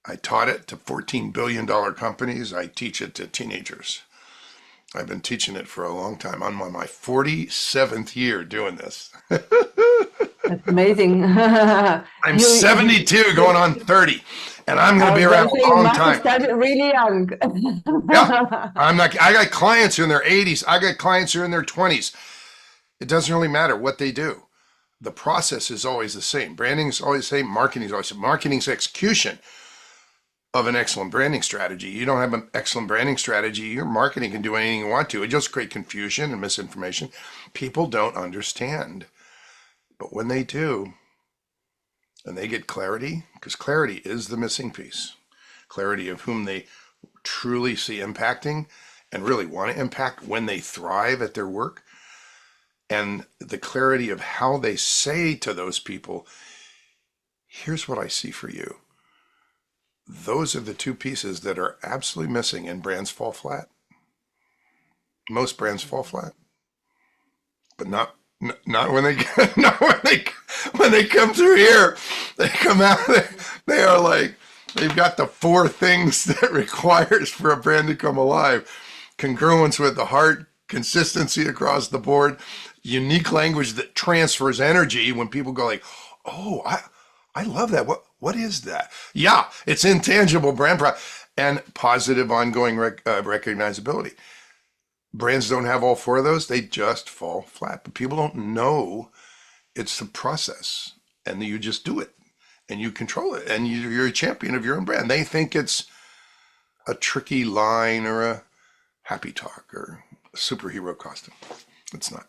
I taught it to $14 billion companies. I teach it to teenagers. I've been teaching it for a long time. I'm on my 47th year doing this. That's amazing. I'm You, 72 going on 30, and I'm going I to be was around gonna say a you long must have time. started really young. Yeah. I got clients who are in their 80s. I got clients who are in their 20s. It doesn't really matter what they do. The process is always the same. Branding is always the same. Marketing is always the same. Marketing's execution of an excellent branding strategy. You don't have an excellent branding strategy, your marketing can do anything you want to. It just create confusion and misinformation. People don't understand. But when they do, and they get clarity, because clarity is the missing piece, clarity of whom they truly see impacting and really want to impact when they thrive at their work, and the clarity of how they say to those people, here's what I see for you. Those are the two pieces that are absolutely missing, and brands fall flat. Most brands fall flat, but not when they not when they come through here. They come out. They are like they've got the four things that requires for a brand to come alive: congruence with the heart, consistency across the board, unique language that transfers energy. When people go like, "Oh, I love that. What is that?" Yeah, it's intangible brand and positive ongoing recognizability. Brands don't have all four of those, they just fall flat. But people don't know it's the process, and you just do it and you control it, and you're a champion of your own brand. They think it's a tricky line or a happy talk or a superhero costume. It's not.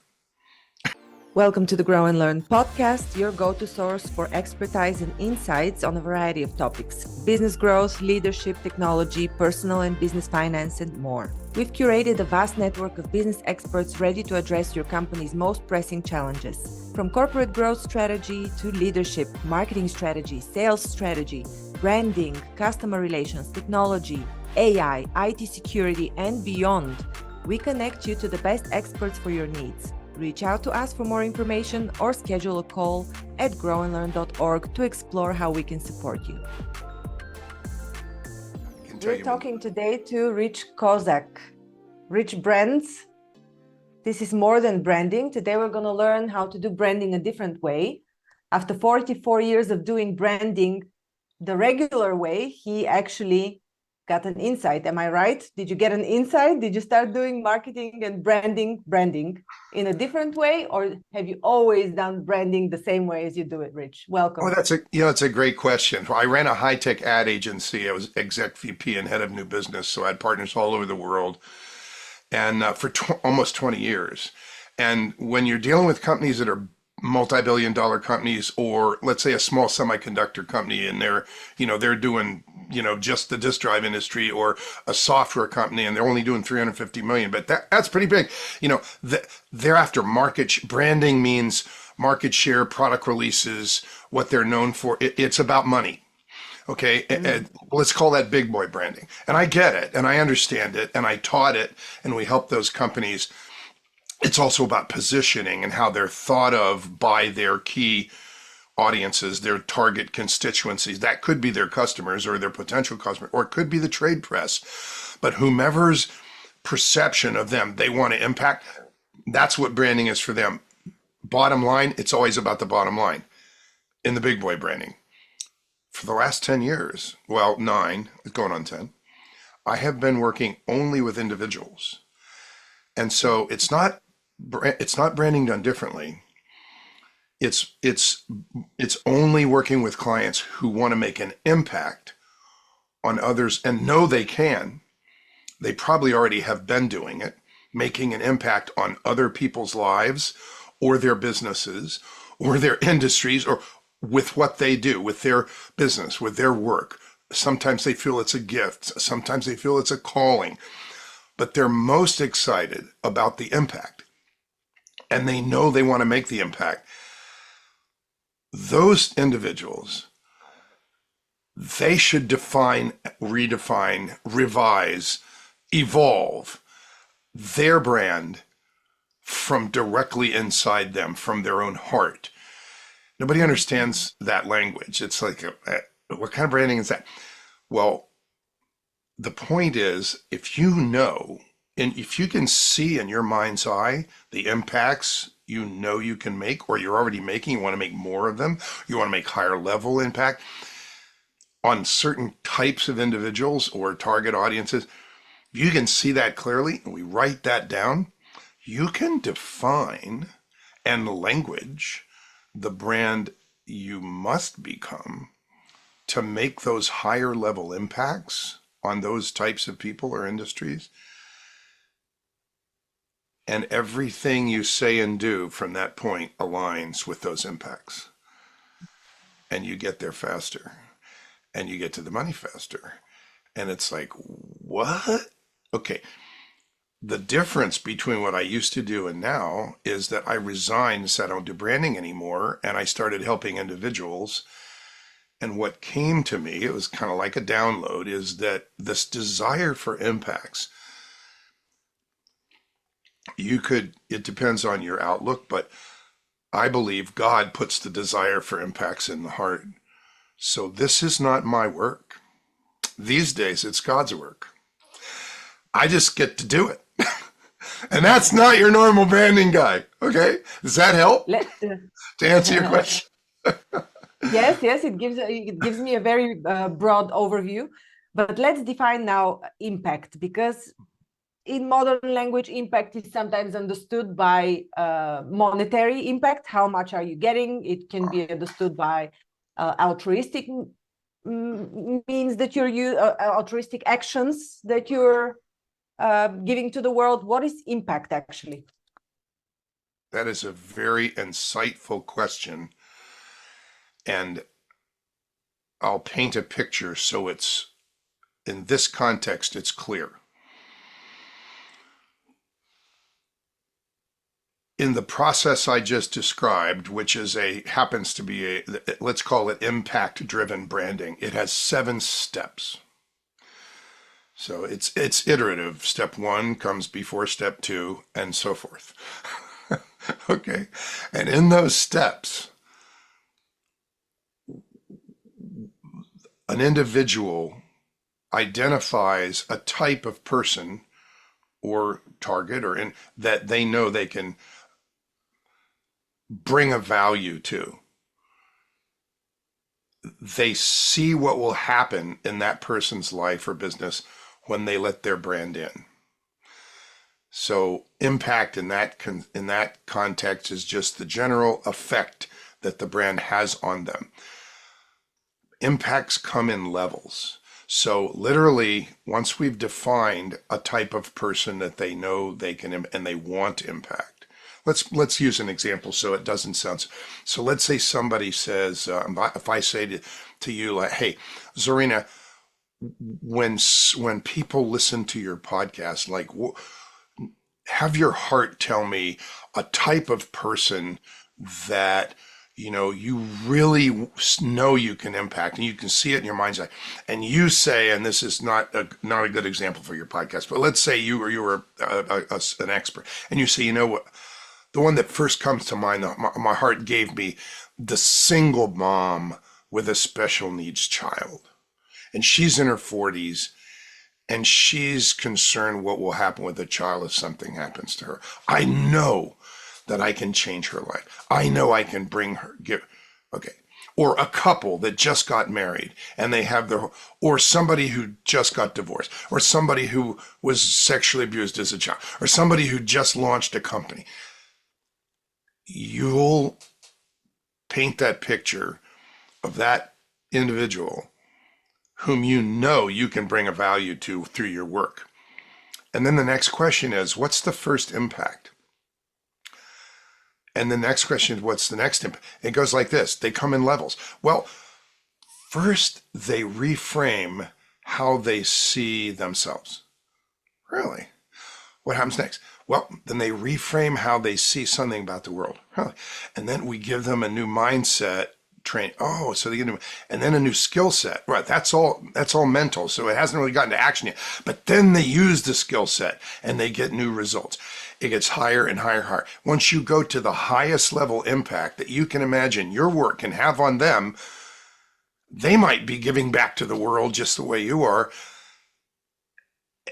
Welcome to the Grow and Learn podcast, your go-to source for expertise and insights on a variety of topics: business growth, leadership, technology, personal and business finance, and more. We've curated a vast network of business experts ready to address your company's most pressing challenges. From corporate growth strategy to leadership, marketing strategy, sales strategy, branding, customer relations, technology, AI, IT security, and beyond, we connect you to the best experts for your needs. Reach out to us for more information or schedule a call at grownlearn.org to explore how we can support you. We're talking today to Rich Kozak. Rich Brands. This is more than branding. Today we're going to learn how to do branding a different way. After 44 years of doing branding the regular way, he actually got an insight. Am I right? Did you get an insight? Did you start doing marketing and branding in a different way, or have you always done branding the same way as you do it, Rich? Welcome. Oh, that's a great question. I ran a high-tech ad agency. I was exec VP and head of new business, so I had partners all over the world, and for almost 20 years. And when you're dealing with companies that are multi-billion dollar companies, or let's say a small semiconductor company, and they're doing just the disk drive industry, or a software company and they're only doing 350 million, but that's pretty big. They're after branding means market share, product releases, what they're known for. It's about money. Okay, and let's call that big boy branding. And I get it, and I understand it, and I taught it, and we help those companies. It's also about positioning and how they're thought of by their key audiences, their target constituencies. That could be their customers or their potential customers, or it could be the trade press. But whomever's perception of them they want to impact, that's what branding is for them. Bottom line, it's always about the bottom line in the big boy branding. For the last 10 years, well, 9, it's going on 10, I have been working only with individuals. And so it's not branding done differently. It's only working with clients who want to make an impact on others and know they can. They probably already have been doing it, making an impact on other people's lives or their businesses or their industries, or with what they do, with their business, with their work. Sometimes they feel it's a gift. Sometimes they feel it's a calling, but they're most excited about the impact, and they know they want to make the impact. Those individuals, they should define, redefine, revise, evolve their brand from directly inside them, from their own heart. Nobody understands that language. It's like, what kind of branding is that? Well, the point is, if you know, and if you can see in your mind's eye the impacts you know you can make, or you're already making, you want to make more of them, you want to make higher level impact on certain types of individuals or target audiences, you can see that clearly, and we write that down, you can define and language the brand you must become to make those higher level impacts on those types of people or industries. And everything you say and do from that point aligns with those impacts. And you get there faster. And you get to the money faster. And it's like, what? Okay. The difference between what I used to do and now is that I resigned and said I don't do branding anymore. And I started helping individuals. And what came to me, it was kind of like a download, is that this desire for impacts, it depends on your outlook, but I believe God puts the desire for impacts in the heart. So this is not my work. These days, it's God's work. I just get to do it. And that's not your normal branding guy. Okay? Does that help to answer your question? Yes, it gives me a very broad overview. But let's define now impact, because in modern language, impact is sometimes understood by monetary impact. How much are you getting? It can be understood by altruistic means that you're altruistic actions that you're giving to the world. What is impact actually? That is a very insightful question. And I'll paint a picture so it's, in this context, it's clear. In the process I just described, which happens to be let's call it impact-driven branding, it has 7 steps. So it's iterative. Step 1 comes before step 2, and so forth. Okay. And in those steps, an individual identifies a type of person or target that they know they can bring a value to. They see what will happen in that person's life or business when they let their brand in. So impact in that context is just the general effect that the brand has on them. Impacts come in levels. So literally, once we've defined a type of person that they know they can and they want impact, let's use an example so it doesn't sound. So let's say somebody says, if I say to you, like, "Hey, Zorina, when people listen to your podcast, like, have your heart tell me a type of person that you really know you can impact, and you can see it in your mind's eye." And you say, and this is not a good example for your podcast, but let's say you were an expert, and you say, you know what, the one that first comes to mind, my heart gave me the single mom with a special needs child, and she's in her 40s, and she's concerned what will happen with the child if something happens to her. I know that I can change her life. I know I can okay. Or a couple that just got married and they have or somebody who just got divorced, or somebody who was sexually abused as a child, or somebody who just launched a company. You'll paint that picture of that individual whom you know you can bring a value to through your work. And then the next question is, what's the first impact? And the next question is, what's the next impact? It goes like this. They come in levels. Well, first they reframe how they see themselves. Really? What happens next? Well, then they reframe how they see something about the world. Really? And then we give them a new mindset train. Oh, so they get and then a new skill set. Right. That's all mental. So it hasn't really gotten to action yet. But then they use the skill set and they get new results. It gets higher and higher and higher. Once you go to the highest level impact that you can imagine your work can have on them, they might be giving back to the world just the way you are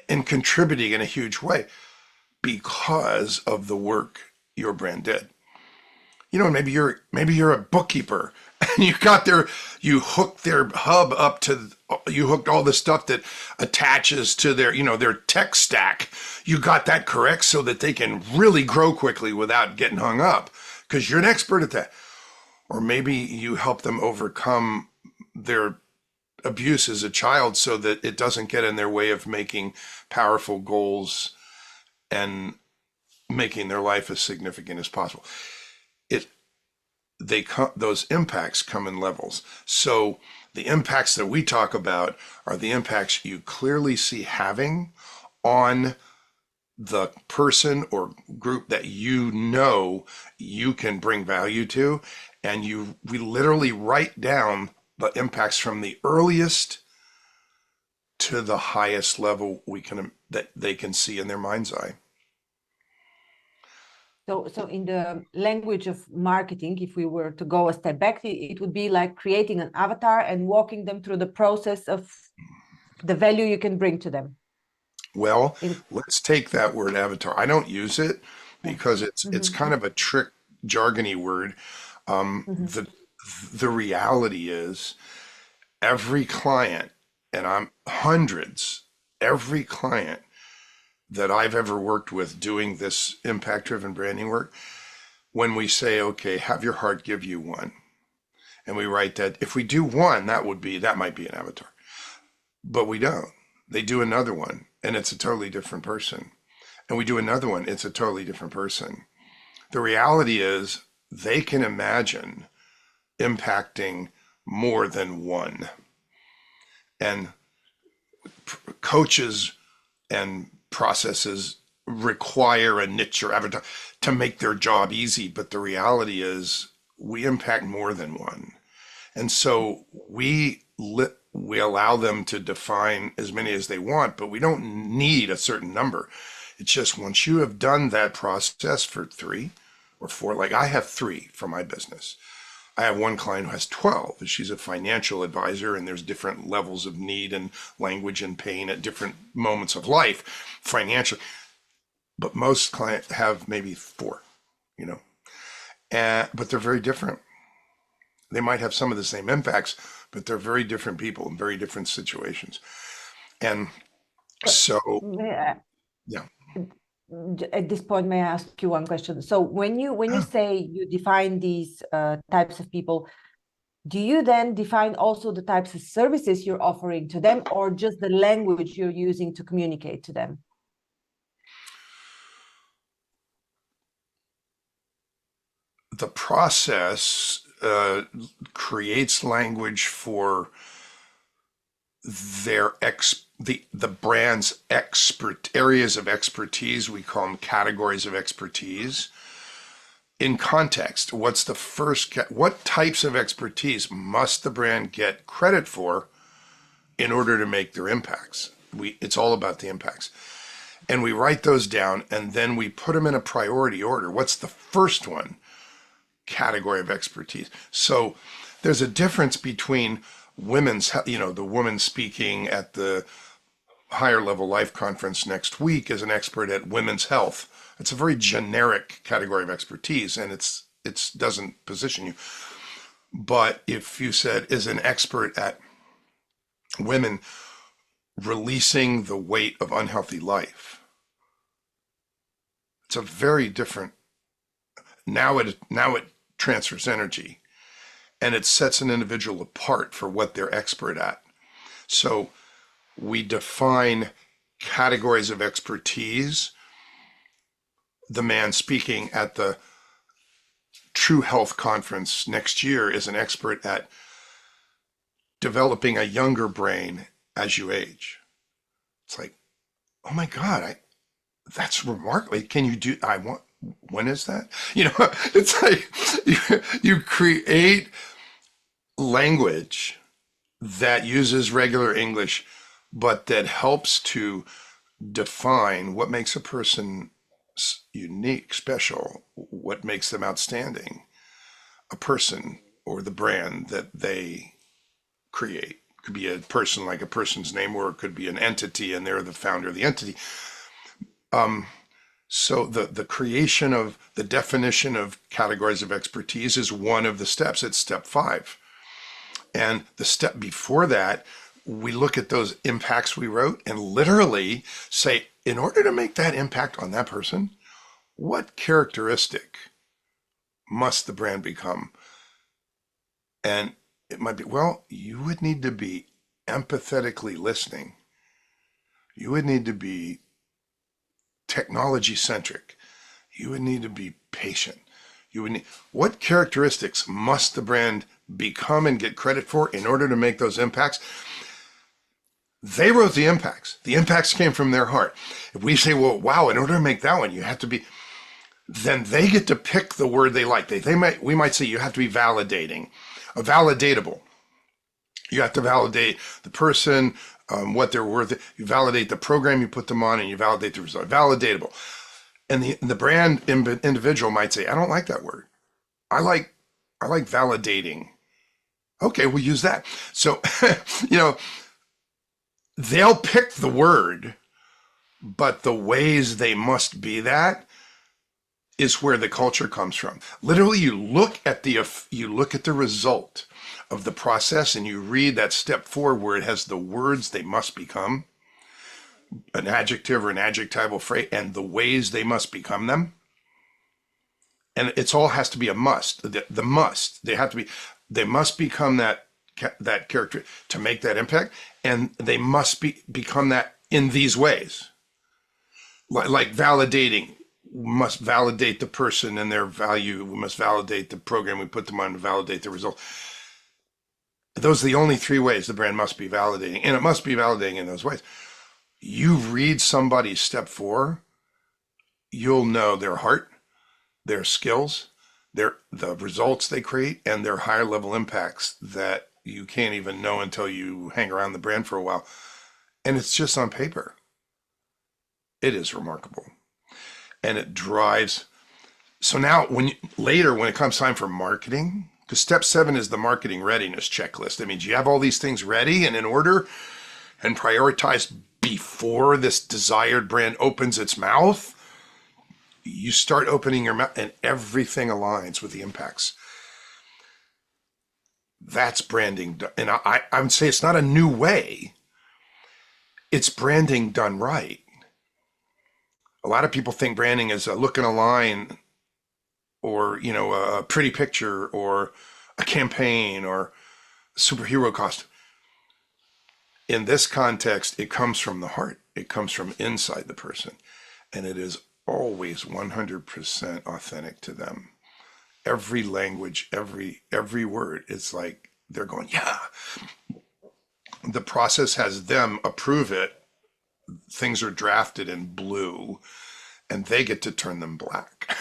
and contributing in a huge way because of the work your brand did. Maybe you're a bookkeeper and you hook their hub up to, you hooked all the stuff that attaches to their tech stack. You got that correct so that they can really grow quickly without getting hung up because you're an expert at that. Or maybe you help them overcome their abuse as a child so that it doesn't get in their way of making powerful goals and making their life as significant as possible. Those impacts come in levels. So the impacts that we talk about are the impacts you clearly see having on the person or group that you can bring value to, and we literally write down the impacts from the earliest to the highest level that they can see in their mind's eye. So in the language of marketing, if we were to go a step back, it would be like creating an avatar and walking them through the process of the value you can bring to them. Well, let's take that word avatar. I don't use it because it's kind of a trick, jargony word. The reality is every client, and I'm hundreds, every client that I've ever worked with doing this impact-driven branding work, when we say, okay, have your heart give you one, and we write that, if we do one, that might be an avatar, but we don't. They do another one, and it's a totally different person. And we do another one, it's a totally different person. The reality is they can imagine impacting more than one. And coaches and processes require a niche or avatar to make their job easy, but the reality is we impact more than one. And so we allow them to define as many as they want, but we don't need a certain number. It's just once you have done that process for 3 or 4, like I have 3 for my business. I have one client who has 12. She's a financial advisor, and there's different levels of need and language and pain at different moments of life financially. But most clients have maybe 4, but they're very different. They might have some of the same impacts, but they're very different people in very different situations. And so, yeah. At this point, may I ask you one question? So when you say you define these types of people, do you then define also the types of services you're offering to them, or just the language you're using to communicate to them? The process creates language for the brand's areas of expertise. We call them categories of expertise. In context, what types of expertise must the brand get credit for in order to make their impacts? It's all about the impacts. And we write those down, and then we put them in a priority order. What's the first one? Category of expertise. So there's a difference between the woman speaking at the higher level life conference next week is an expert at women's health. It's a very generic category of expertise, and it doesn't position you. But if you said is an expert at women releasing the weight of unhealthy life, it's a very different. Now it transfers energy, and it sets an individual apart for what they're expert at. So we define categories of expertise. The man speaking at the True Health Conference next year is an expert at developing a younger brain as you age. It's like, oh my God, that's remarkable. Can you do, when is that? It's like you create language that uses regular English, but that helps to define what makes a person unique, special, what makes them outstanding, a person or the brand that they create. It could be a person, like a person's name, or it could be an entity and they're the founder of the entity. So the creation of the definition of categories of expertise is one of the steps. It's step 5. And the step before that, we look at those impacts we wrote and literally say, in order to make that impact on that person, what characteristic must the brand become? And it might be, well, you would need to be empathetically listening. You would need to be technology centric. You would need to be patient. You would need, what characteristics must the brand become and get credit for in order to make those impacts? They wrote the impacts. The impacts came from their heart. If we say, well, wow, in order to make that one, you have to be, then they get to pick the word they like. We might say you have to be validating, validatable. You have to validate the person, what they're worth. You validate the program you put them on, and you validate the result. Validatable. And the brand individual might say, I don't like that word. I like validating. Okay, we'll use that. So, they'll pick the word, but the ways they must be that is where the culture comes from. Literally, you look at the result of the process and you read that step 4 where it has the words they must become, an adjective or an adjectival phrase, and the ways they must become them. And it's all has to be a must. The must, they must become that character to make that impact, and they must become that in these ways. Like validating, we must validate the person and their value. We must validate the program we put them on to validate the result. Those are the only 3 ways the brand must be validating, and it must be validating in those ways. You read somebody's step 4, you'll know their heart, their skills, the results they create, and their higher level impacts that you can't even know until you hang around the brand for a while. And it's just on paper. It is remarkable. And it drives. So now when it comes time for marketing, because step 7 is the marketing readiness checklist. That means you have all these things ready and in order and prioritized before this desired brand opens its mouth. You start opening your mouth and everything aligns with the impacts. That's branding. And I would say it's not a new way. It's branding done right. A lot of people think branding is a look in a line or, a pretty picture or a campaign or a superhero costume. In this context, it comes from the heart. It comes from inside the person. And it is always 100% authentic to them. Every language, every word, it's like they're going, yeah. The process has them approve it. Things are drafted in blue and they get to turn them black.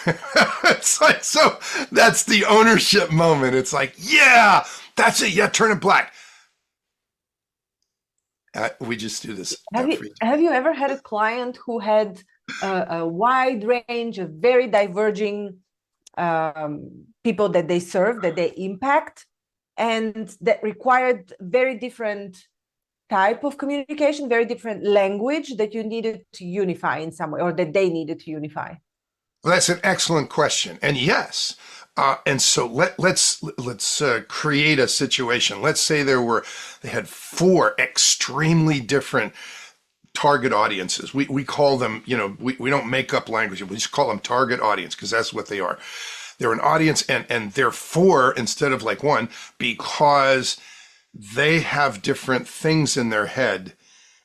It's like, so that's the ownership moment. It's like, yeah, that's it. Yeah, turn it black. We just do this. Have you ever had a client who had a wide range of very diverging people that they serve, that they impact, and that required very different type of communication, very different language that you needed to unify in some way, or that they needed to unify? Well, that's an excellent question. And yes, and so let's create a situation. Let's say they had 4 extremely different target audiences. We call them, we don't make up language. We just call them target audience because that's what they are. They're an audience and they're 4 instead of like 1 because they have different things in their head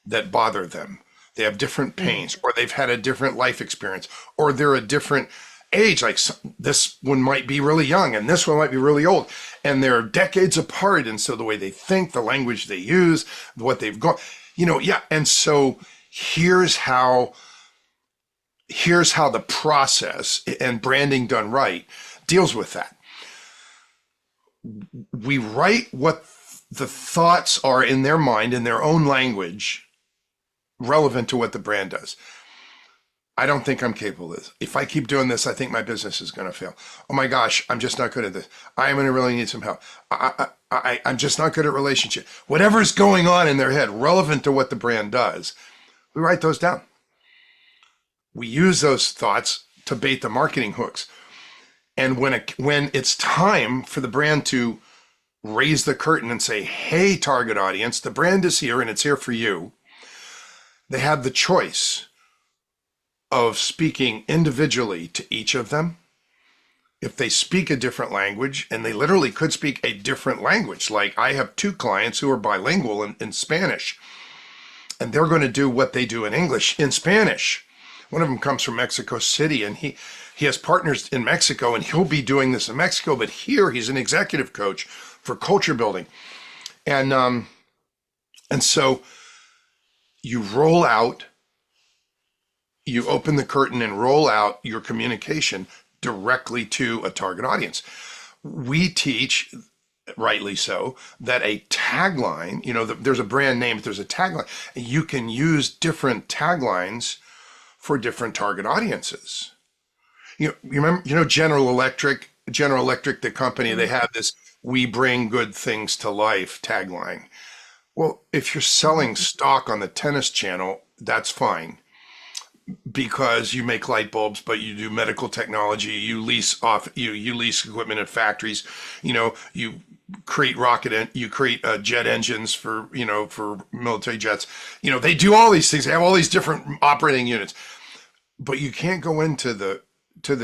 that bother them. They have different pains, or they've had a different life experience, or they're a different age. Like this one might be really young and this one might be really old, and they're decades apart. And so the way they think, the language they use, what they've gone, yeah. And so here's how the process and branding done right deals with that. We write what the thoughts are in their mind in their own language relevant to what the brand does. I don't think I'm capable of this. If I keep doing this, I think my business is going to fail. Oh my gosh, I'm just not good at this. I am going to really need some help. I'm just not good at relationship. Whatever's going on in their head, relevant to what the brand does, we write those down. We use those thoughts to bait the marketing hooks. And when it's time for the brand to raise the curtain and say, hey, target audience, the brand is here and it's here for you, they have the choice of speaking individually to each of them. If they speak a different language, and they literally could speak a different language, like I have two clients who are bilingual in Spanish, and they're going to do what they do in English in Spanish. One of them comes from Mexico City, and he has partners in Mexico, and he'll be doing this in Mexico, but here he's an executive coach for culture building. And so you roll out, you open the curtain and roll out your communication directly to a target audience. We teach, rightly so, that a tagline, there's a brand name, but there's a tagline. You can use different taglines for different target audiences. You remember, General Electric, the company, they have this "We bring good things to life" tagline. Well, if you're selling stock on the tennis channel, that's fine, because you make light bulbs, but you do medical technology, you lease equipment at factories, you create jet engines for military jets. They do all these things. They have all these different operating units, but you can't go into the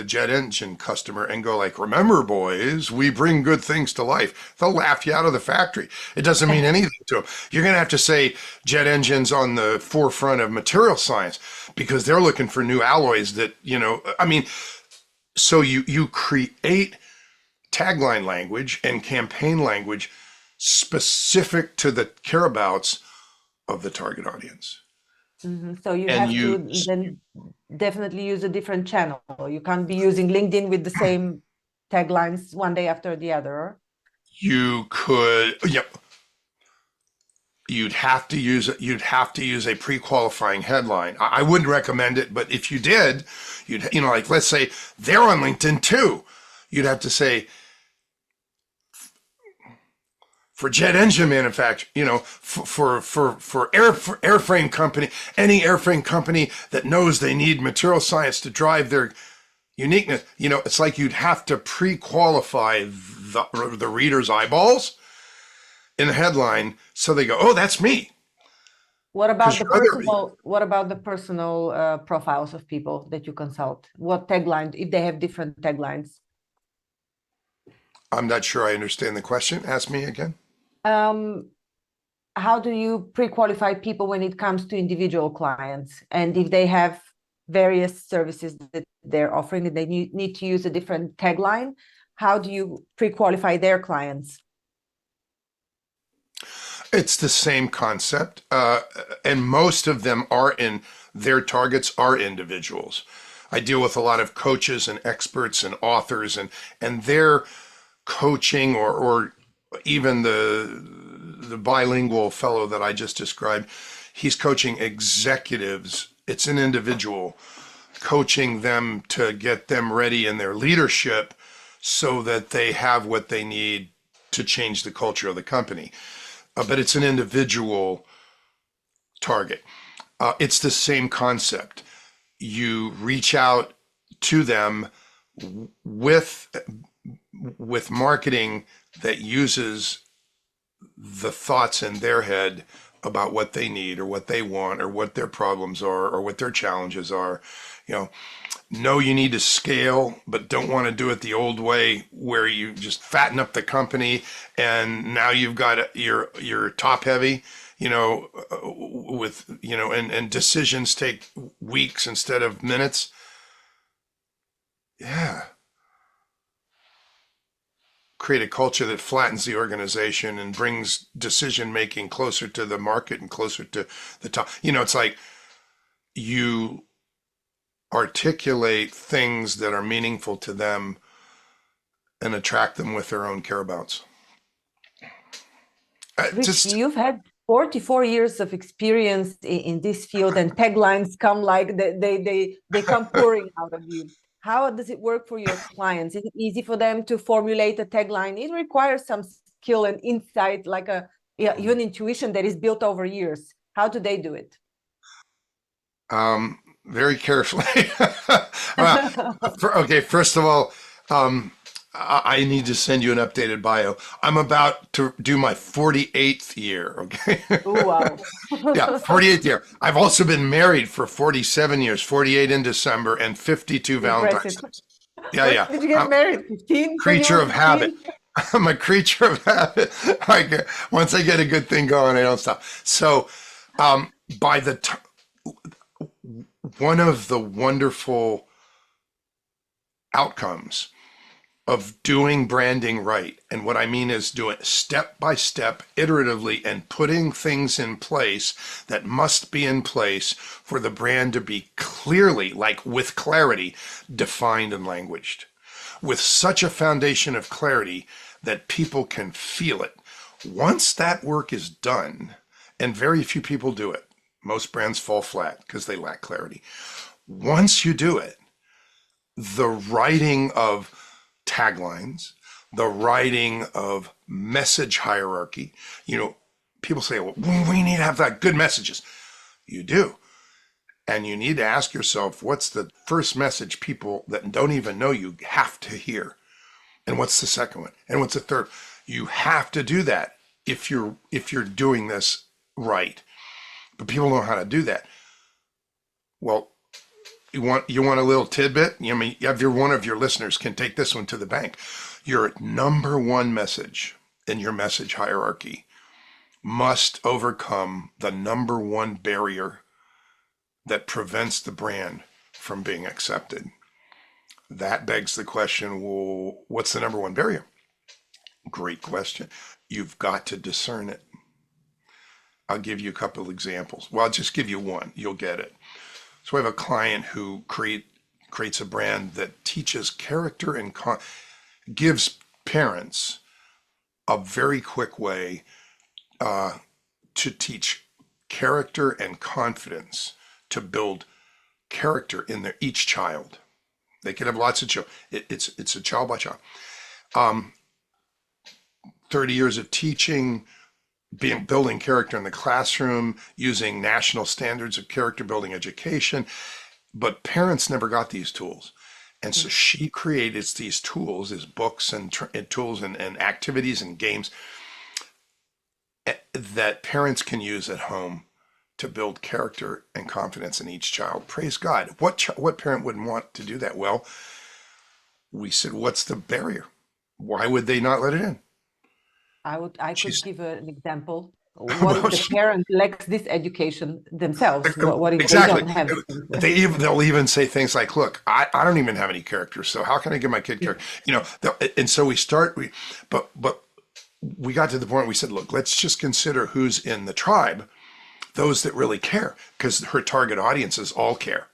jet engine customer and go like, remember, boys, we bring good things to life. They'll laugh you out of the factory. It doesn't mean anything to them. You're going to have to say jet engines on the forefront of material science, because they're looking for new alloys that, so you create tagline language and campaign language specific to the careabouts of the target audience. So you have to then definitely use a different channel. You can't be using LinkedIn with the same taglines one day after the other. You could, yep. You'd have to use a pre-qualifying headline. I wouldn't recommend it, but if you did, like, let's say they're on LinkedIn too. You'd have to say, for jet engine manufacturer, for airframe company, any airframe company that knows they need material science to drive their uniqueness, it's like you'd have to pre-qualify the reader's eyeballs in the headline, so they go, oh, that's me. What about the personal profiles of people that you consult? What tagline, if they have different taglines? I'm not sure I understand the question. Ask me again. How do you pre-qualify people when it comes to individual clients? And if they have various services that they're offering and they need to use a different tagline, how do you pre-qualify their clients? It's the same concept, and most of them their targets are individuals. I deal with a lot of coaches and experts and authors, and they're coaching, or even the bilingual fellow that I just described, he's coaching executives. It's an individual, coaching them to get them ready in their leadership so that they have what they need to change the culture of the company. But it's an individual target. It's the same concept. You reach out to them with marketing that uses the thoughts in their head about what they need or what they want or what their problems are or what their challenges are. Know you need to scale, but don't want to do it the old way, where you just fatten up the company and now you've got your top heavy, with, and decisions take weeks instead of minutes. Yeah. Create a culture that flattens the organization and brings decision making closer to the market and closer to the top. It's like you articulate things that are meaningful to them and attract them with their own careabouts. Rich, you've had 44 years of experience in this field, and taglines come like they come pouring out of you. How does it work for your clients? Is it easy for them to formulate a tagline? It requires some skill and insight, like even intuition that is built over years. How do they do it? Very carefully. Well, okay, first of all, I need to send you an updated bio. I'm about to do my 48th year, okay? Oh, wow. Yeah, 48th year. I've also been married for 47 years, 48 in December and 52 Valentine's Impressive. days. Yeah, When yeah. did you get I'm married? 15? When you creature were of habit. 15? I'm a creature of habit. Once I get a good thing going, I don't stop. So, um, by the t one of the wonderful outcomes of doing branding right. And what I mean is do it step by step, iteratively, and putting things in place that must be in place for the brand to be clearly, like with clarity, defined and languaged. With such a foundation of clarity that people can feel it. Once that work is done, and very few people do it, most brands fall flat because they lack clarity. Once you do it, the writing of taglines, the writing of message hierarchy. People say, well, we need to have that good messages. You do. And you need to ask yourself, what's the first message people that don't even know you have to hear? And what's the second one? And what's the third? You have to do that if you're doing this right. But people don't know how to do that. Well, you want a little tidbit? I mean, one of your listeners can take this one to the bank. Your number one message in your message hierarchy must overcome the number one barrier that prevents the brand from being accepted. That begs the question, well, what's the number one barrier? Great question. You've got to discern it. I'll give you a couple of examples. Well, I'll just give you one. You'll get it. So I have a client who creates a brand that teaches character and gives parents a very quick way to teach character and confidence, to build character in each child. They can have lots of children. It's a child by child. 30 years of teaching, building character in the classroom, using national standards of character building education. But parents never got these tools. And so she created these tools, these books and tools and activities and games that parents can use at home to build character and confidence in each child. Praise God. What parent wouldn't want to do that? Well, we said, what's the barrier? Why would they not let it in? I could She's give an example. What if well, the parent lacks this education themselves? What if they exactly. don't have it? They'll even say things like, "Look, I don't even have any character, so how can I give my kid character?" And so but we got to the point where we said, "Look, let's just consider who's in the tribe, those that really care, because her target audiences all care."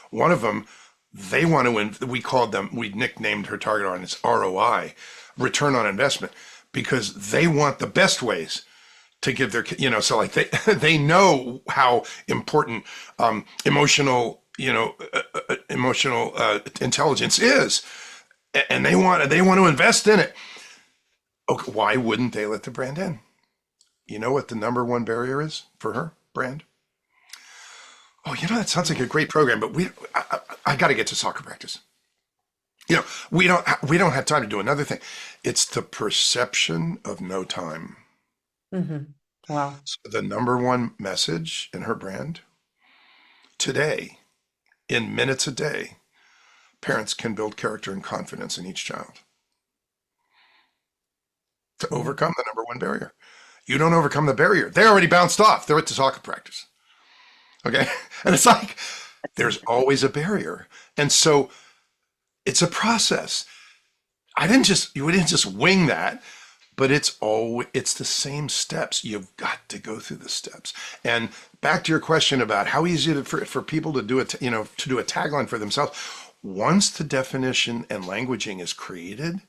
One of them, they want to. We nicknamed her target audience ROI, return on investment, because they want the best ways to give their, so like they know how important emotional intelligence is, and they want to invest in it. Okay, why wouldn't they let the brand in? You know what the number one barrier is for her brand? Oh, that sounds like a great program, but I got to get to soccer practice. We don't have time to do another thing. It's the perception of no time. Mm-hmm. Wow. So the number one message in her brand today, in minutes a day, parents can build character and confidence in each child to Yeah. overcome the number one barrier. You don't overcome the barrier. They already bounced off. They're at the soccer practice. Okay. And it's like, there's always a barrier. And so it's a process. You didn't just wing that, but it's the same steps. You've got to go through the steps. And back to your question about how easy for people to do it, to do a tagline for themselves. Once the definition and languaging is created,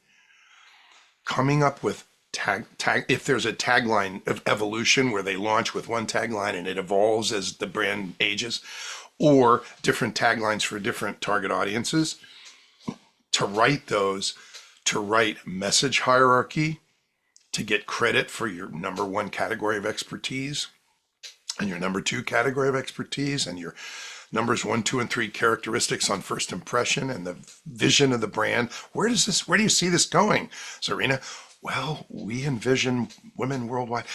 coming up with if there's a tagline of evolution where they launch with one tagline and it evolves as the brand ages, or different taglines for different target audiences, to write those, to write message hierarchy, to get credit for your number one category of expertise and your number two category of expertise and your numbers 1, 2, and 3 characteristics on first impression and the vision of the brand. Where do you see this going, Zarina? Well, we envision women worldwide.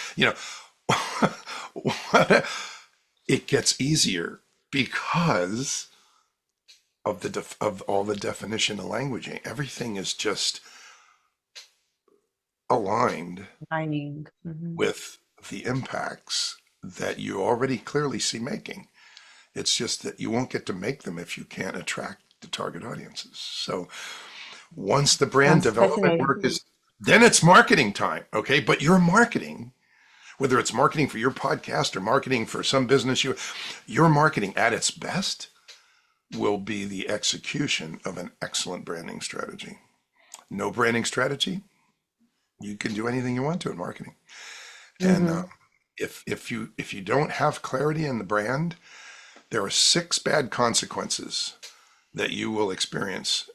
It gets easier because of all the definition of languaging. Everything is just aligned with the impacts that you already clearly see making. It's just that you won't get to make them if you can't attract the target audiences. So once the brand development work is, then it's marketing time, okay? But your marketing, whether it's marketing for your podcast or marketing for some business, your marketing at its best will be the execution of an excellent branding strategy. No branding strategy, you can do anything you want to in marketing. And if you don't have clarity in the brand, there are 6 bad consequences that you will experience.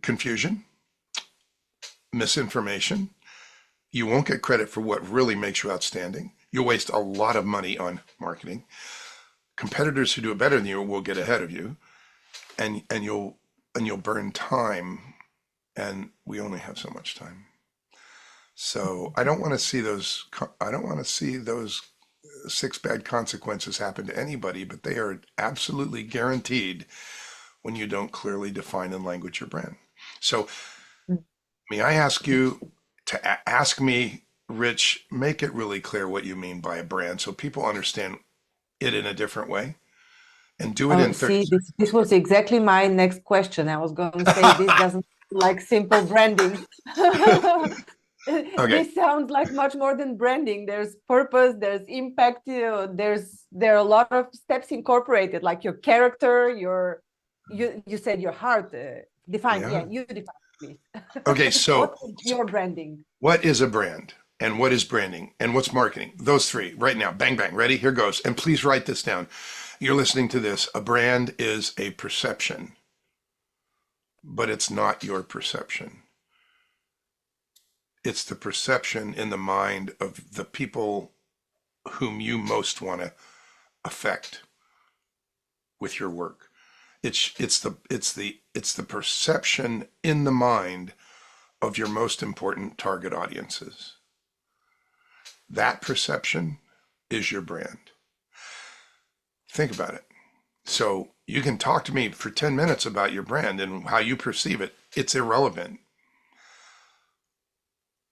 Confusion, misinformation. You won't get credit for what really makes you outstanding. You'll waste a lot of money on marketing. Competitors who do it better than you will get ahead of you, and you'll burn time, and we only have so much time. So I don't want to see those 6 bad consequences happen to anybody, but they are absolutely guaranteed when you don't clearly define and language your brand. So may I ask you to ask me, Rich, make it really clear what you mean by a brand so people understand it in a different way, and do it in 30 seconds. This was exactly my next question. I was going to say this doesn't like simple branding. Okay. This sounds like much more than branding. There's purpose, there's impact, there are a lot of steps incorporated, like your character, you said your heart. Define, you define, please. Okay, so what is your branding? What is a brand? And what is branding? And what's marketing? Those 3 right now. Bang, bang. Ready? Here goes. And please write this down. You're listening to this. A brand is a perception, but it's not your perception. It's the perception in the mind of the people whom you most want to affect with your work. It's the perception in the mind of your most important target audiences. That perception is your brand. Think about it. So you can talk to me for 10 minutes about your brand and how you perceive it. It's irrelevant.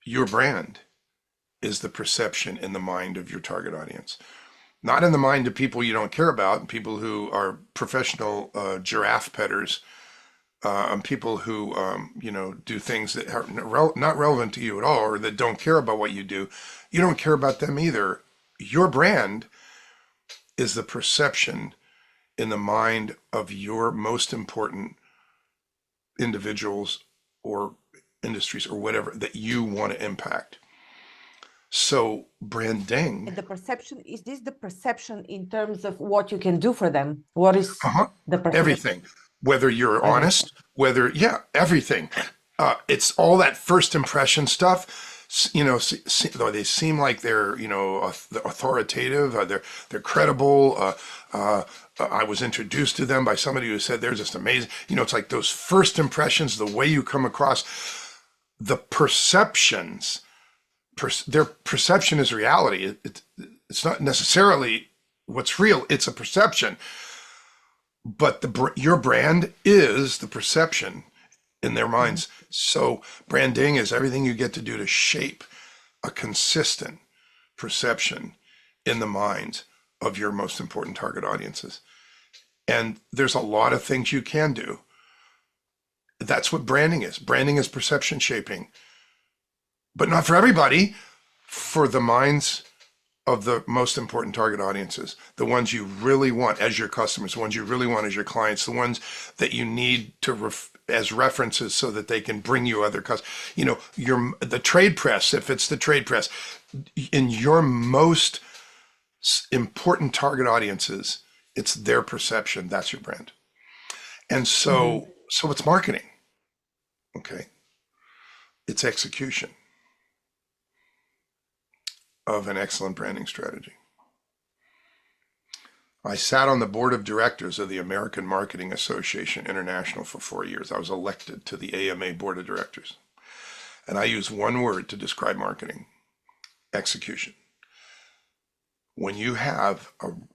Your brand is the perception in the mind of your target audience. Not in the mind of people you don't care about, and people who are professional giraffe petters, and people who do things that are not relevant to you at all, or that don't care about what you do. You don't care about them either. Your brand is the perception in the mind of your most important individuals or industries or whatever that you want to impact. So branding. And the perception, is this the perception in terms of what you can do for them? What is the perception? Everything. Whether you're honest, everything. It's all that first impression stuff. They seem like they're, authoritative. They're credible. I was introduced to them by somebody who said they're just amazing. It's like those first impressions, the way you come across, the perceptions. Their perception is reality. It's not necessarily what's real. It's a perception. But your brand is the perception in their minds. So branding is everything you get to do to shape a consistent perception in the minds of your most important target audiences. And there's a lot of things you can do. That's what branding is. Branding is perception shaping, but not for everybody, for the minds of the most important target audiences, the ones you really want as your customers, the ones you really want as your clients, the ones that you need to as references so that they can bring you other customers. You know, the trade press, if it's the trade press, in your most important target audiences, it's their perception. That's your brand. And so it's marketing. Okay. It's execution of an excellent branding strategy. I sat on the board of directors of the American Marketing Association International for 4 years. I was elected to the AMA board of directors. And I use one word to describe marketing: execution. When you have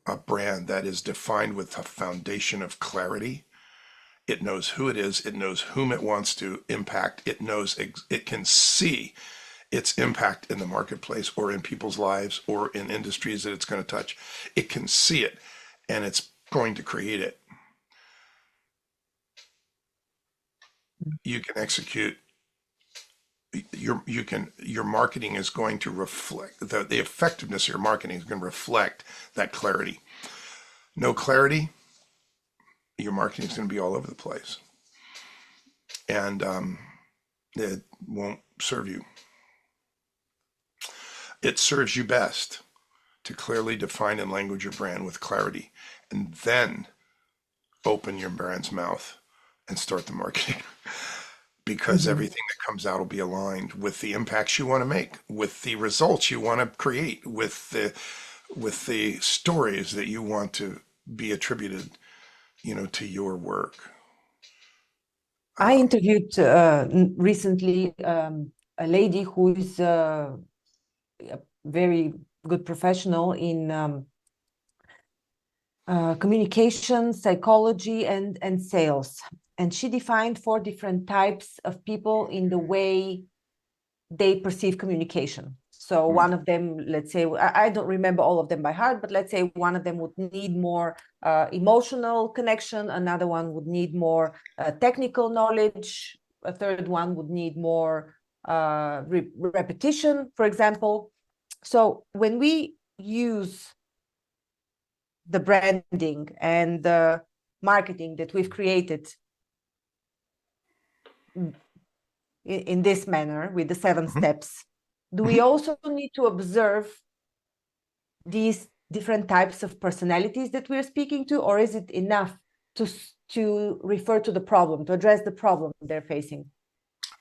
a brand that is defined with a foundation of clarity, it knows who it is, it knows whom it wants to impact, it knows it can see its impact in the marketplace or in people's lives or in industries that it's going to touch. It can see it, and it's going to create it. You can execute. Your marketing is going to reflect the effectiveness of your marketing is going to reflect that clarity. No clarity, your marketing is going to be all over the place, and it won't serve you. It serves you best to clearly define and language your brand with clarity, and then open your brand's mouth and start the marketing. Because everything that comes out will be aligned with the impacts you want to make, with the results you want to create, with the stories that you want to be attributed, to your work. I interviewed recently a lady who is a very good professional in communication, psychology, and sales. And she defined 4 different types of people in the way they perceive communication. So one of them, let's say, I don't remember all of them by heart, but let's say one of them would need more emotional connection. Another one would need more technical knowledge. A third one would need more repetition, for example. So when we use the branding and the marketing that we've created in this manner with the 7 steps, do we also need to observe these different types of personalities that we're speaking to, or is it enough to refer to the problem, to address the problem they're facing?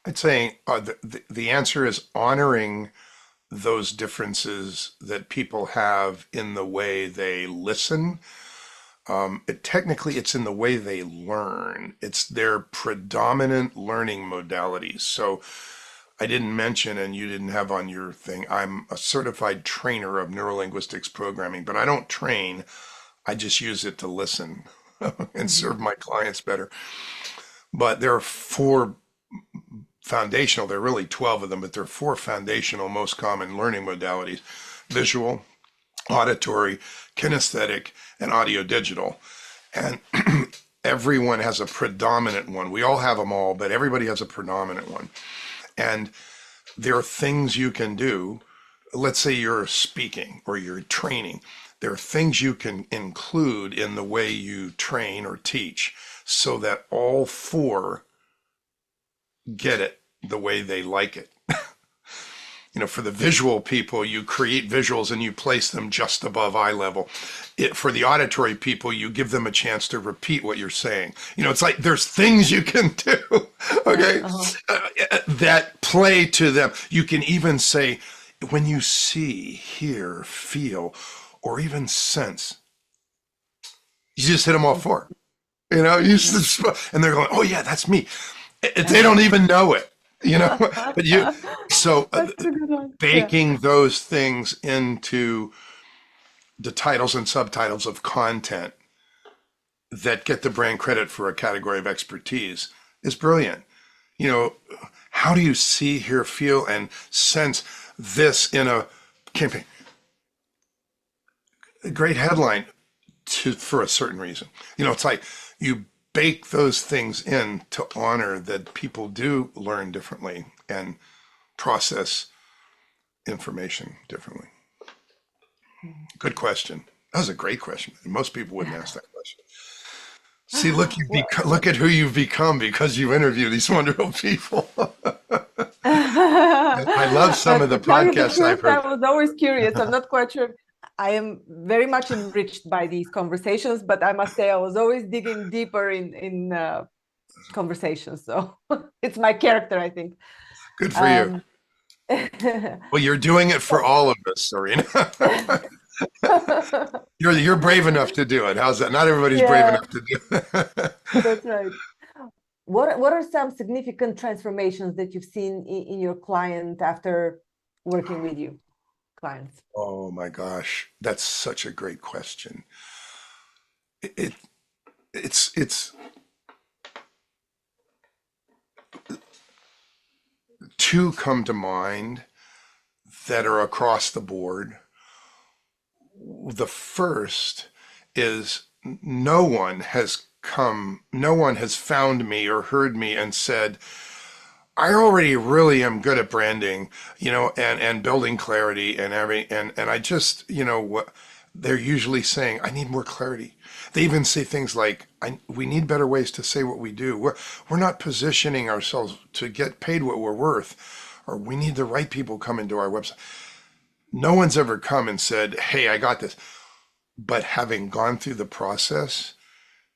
I'd say the answer is honoring those differences that people have in the way they listen. Technically, it's in the way they learn. It's their predominant learning modalities. So I didn't mention, and you didn't have on your thing, I'm a certified trainer of neurolinguistics programming, but I don't train. I just use it to listen and serve my clients better. But there are 4 foundational, there are really 12 of them, but there are 4 foundational most common learning modalities: visual, auditory, kinesthetic, and audio digital. And everyone has a predominant one. We all have them all, but everybody has a predominant one. And there are things you can do. Let's say you're speaking or you're training. There are things you can include in the way you train or teach so that all 4 get it the way they like it. For the visual people, you create visuals and you place them just above eye level. For the auditory people, you give them a chance to repeat what you're saying. It's like there's things you can do, okay, that play to them. You can even say, when you see, hear, feel, or even sense, you just hit them all 4. And they're going, oh yeah, that's me. They don't even know it. But baking those things into the titles and subtitles of content that get the brand credit for a category of expertise is brilliant. How do you see, hear, feel, and sense this in a campaign? A great headline for a certain reason. It's like you bake those things in to honor that people do learn differently and process information differently. Good question. That was a great question. Most people wouldn't ask that question. See, look at who you've become because you interview these wonderful people. I love some of To the tell you the podcasts I've truth, I heard. was always curious. I'm not quite sure. I am very much enriched by these conversations, but I must say I was always digging deeper in conversations. So it's my character, I think. Good for you. Um, Well, you're doing it for all of us, Serena. You're brave enough to do it. How's that? Not everybody's brave yeah, enough to do it. that's right. What are some significant transformations that you've seen in your client after working with you, clients? Oh my gosh, that's such a great question. It it's two come to mind that are across the board. The first is no one has found me or heard me and said, I already really am good at branding, and building clarity and I just, what they're usually saying, I need more clarity. They even say things like, we need better ways to say what we do. We're not positioning ourselves to get paid what we're worth, or we need the right people come into our website. No one's ever come and said, hey, I got this. But having gone through the process,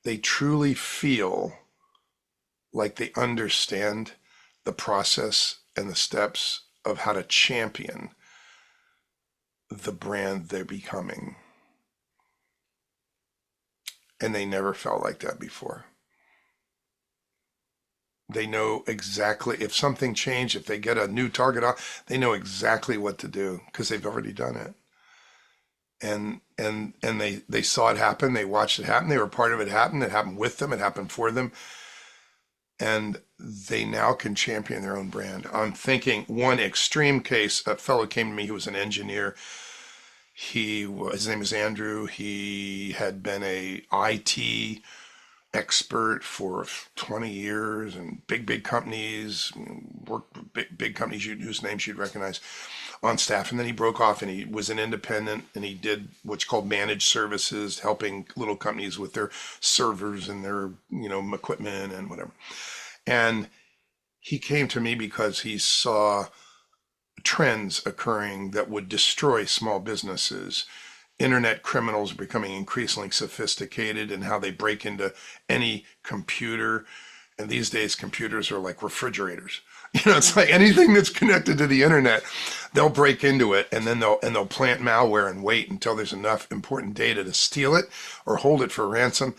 they truly feel like they understand the process and the steps of how to champion the brand they're becoming. And they never felt like that before. They know exactly if something changed, if they get a new target off, they know exactly what to do because they've already done it. And they saw it happen, they watched it happen, they were part of it happen, it happened with them, it happened for them, and they now can champion their own brand. I'm thinking one extreme case, a fellow came to me who was an engineer. His name is Andrew. He had been a IT expert for 20 years and big companies, worked with big companies whose names you'd recognize on staff. And then he broke off and he was an independent and he did what's called managed services, helping little companies with their servers and their, equipment and whatever. And he came to me because he saw trends occurring that would destroy small businesses. Internet criminals are becoming increasingly sophisticated in how they break into any computer. And these days, computers are like refrigerators. It's like anything that's connected to the internet, they'll break into it and then they'll plant malware and wait until there's enough important data to steal it or hold it for ransom.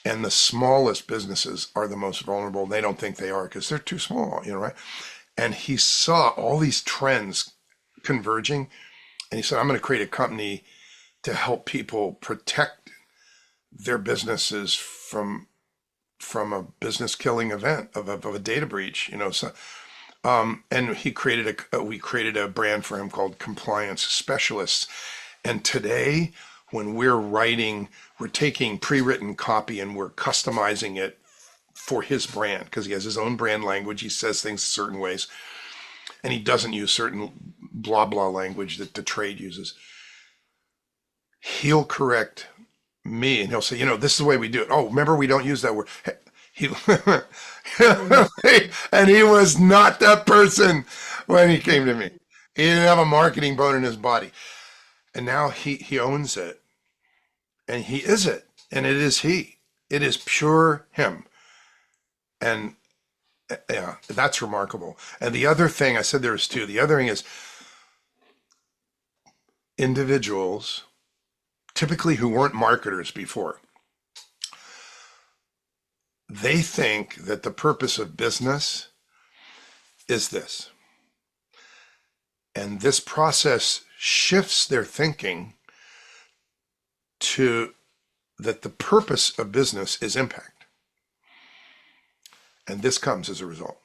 And the smallest businesses are the most vulnerable. They don't think they are because they're too small, right? And he saw all these trends converging. And he said, I'm going to create a company to help people protect their businesses from a business killing event of a data breach, So, and we created a brand for him called Compliance Specialists. And today, when we're taking pre-written copy and we're customizing it for his brand because he has his own brand language. He says things certain ways, and he doesn't use certain blah blah language that the trade uses. He'll correct me and he'll say, this is the way we do it. Oh, remember, we don't use that word. He and he was not that person when he came to me. He didn't have a marketing bone in his body. And now he owns it. And he is it. And it is he. It is pure him. And yeah, that's remarkable. And the other thing, I said there's two. The other thing is individuals, typically who weren't marketers before, they think that the purpose of business is this. And this process shifts their thinking to that the purpose of business is impact. And this comes as a result.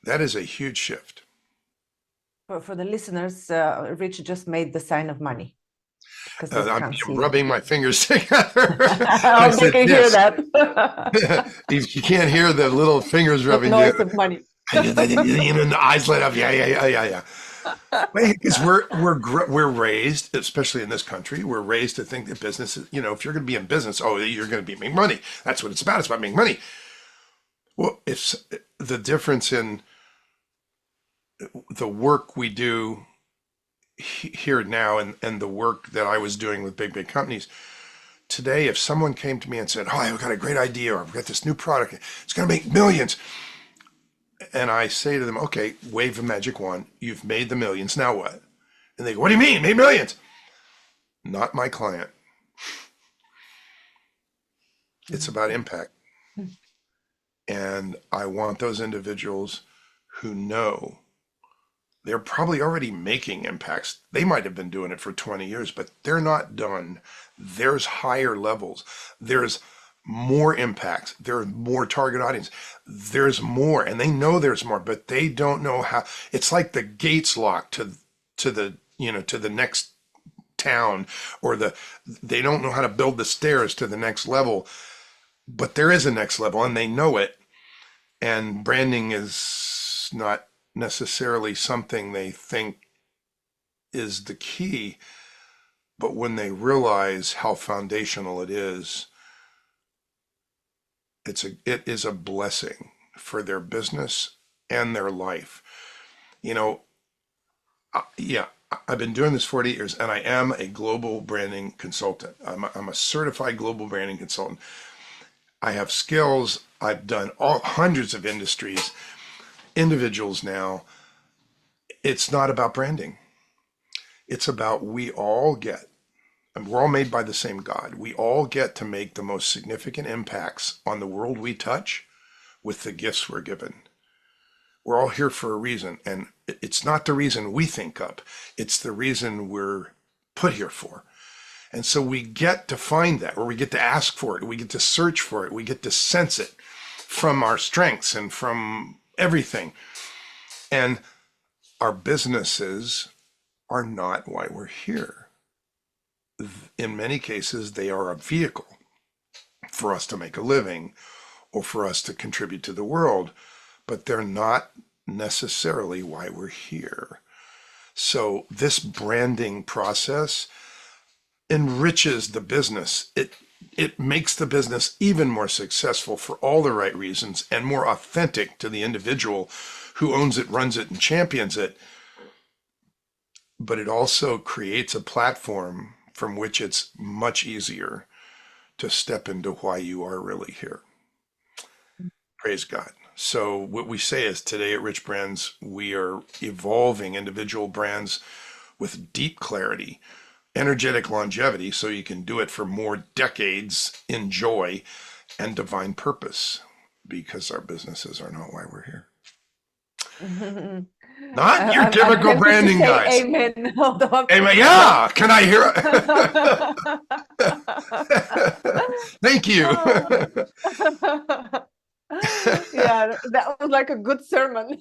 That is a huge shift. For the listeners, Rich just made the sign of money because they I'm can't see. rubbing my fingers together. I hope they can hear that. You can't hear the little fingers rubbing noise together. of money. And the eyes light up. Yeah. Because we're raised, especially in this country, we're raised to think that business is, if you're going to be in business, oh, you're going to be making money. That's what it's about. It's about making money. Well, it's the difference in the work we do here now and the work that I was doing with big companies. Today, if someone came to me and said, "Oh, I've got a great idea, or I've got this new product, it's going to make millions," and I say to them, "Okay, wave a magic wand. You've made the millions. Now what?" And they go, "What do you mean, made millions?" Not my client. It's about impact. And I want those individuals who know they're probably already making impacts. They might have been doing it for 20 years, but they're not done. There's higher levels. There's more impacts. There's more target audience. There's more, and they know there's more, but they don't know how. It's like the gates locked to the next town, or they don't know how to build the stairs to the next level, but there is a next level and they know it. And branding is not necessarily something they think is the key, but when they realize how foundational it is a blessing for their business and their life. Yeah, I've been doing this 48 years, and I am a global branding consultant. I'm a certified global branding consultant. I have skills. I've done hundreds of industries, individuals now. It's not about branding. It's about we're all made by the same God. We all get to make the most significant impacts on the world we touch with the gifts we're given. We're all here for a reason, and it's not the reason we think up. It's the reason we're put here for. And so we get to find that, or we get to ask for it, we get to search for it, we get to sense it from our strengths and from everything. And our businesses are not why we're here. In many cases, they are a vehicle for us to make a living or for us to contribute to the world, but they're not necessarily why we're here. So this branding process enriches the business. It makes the business even more successful for all the right reasons and more authentic to the individual who owns it, runs it, and champions it. But it also creates a platform from which it's much easier to step into why you are really here. Praise God. So what we say is today at Rich Brands, we are evolving individual brands with deep clarity, energetic longevity, so you can do it for more decades in joy, and divine purpose, because our businesses are not why we're here. Not your typical branding guys. Amen. Hold on. Amen. Yeah. Can I hear it? Thank you. Yeah, that was like a good sermon.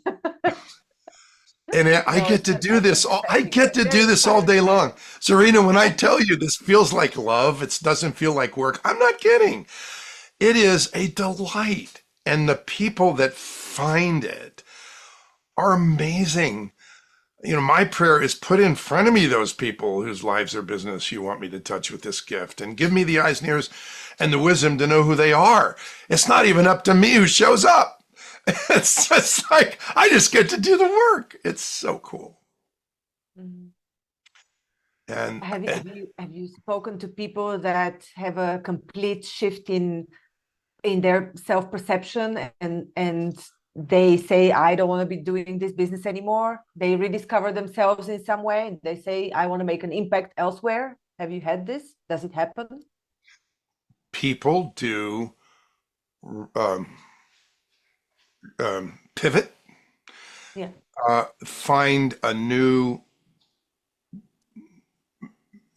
And I get to do this. I get to do this all day long. Serena, when I tell you this feels like love, it doesn't feel like work. I'm not kidding. It is a delight. And the people that find it are amazing. My prayer is put in front of me those people whose lives or business you want me to touch with this gift, and give me the eyes and ears and the wisdom to know who they are. It's not even up to me who shows up. It's just like, I just get to do the work. It's so cool. Mhm. And Have you spoken to people that have a complete shift in their self-perception, and they say, I don't want to be doing this business anymore? They rediscover themselves in some way, and they say, I want to make an impact elsewhere. Have you had this? Does it happen? people do pivot, Yeah. find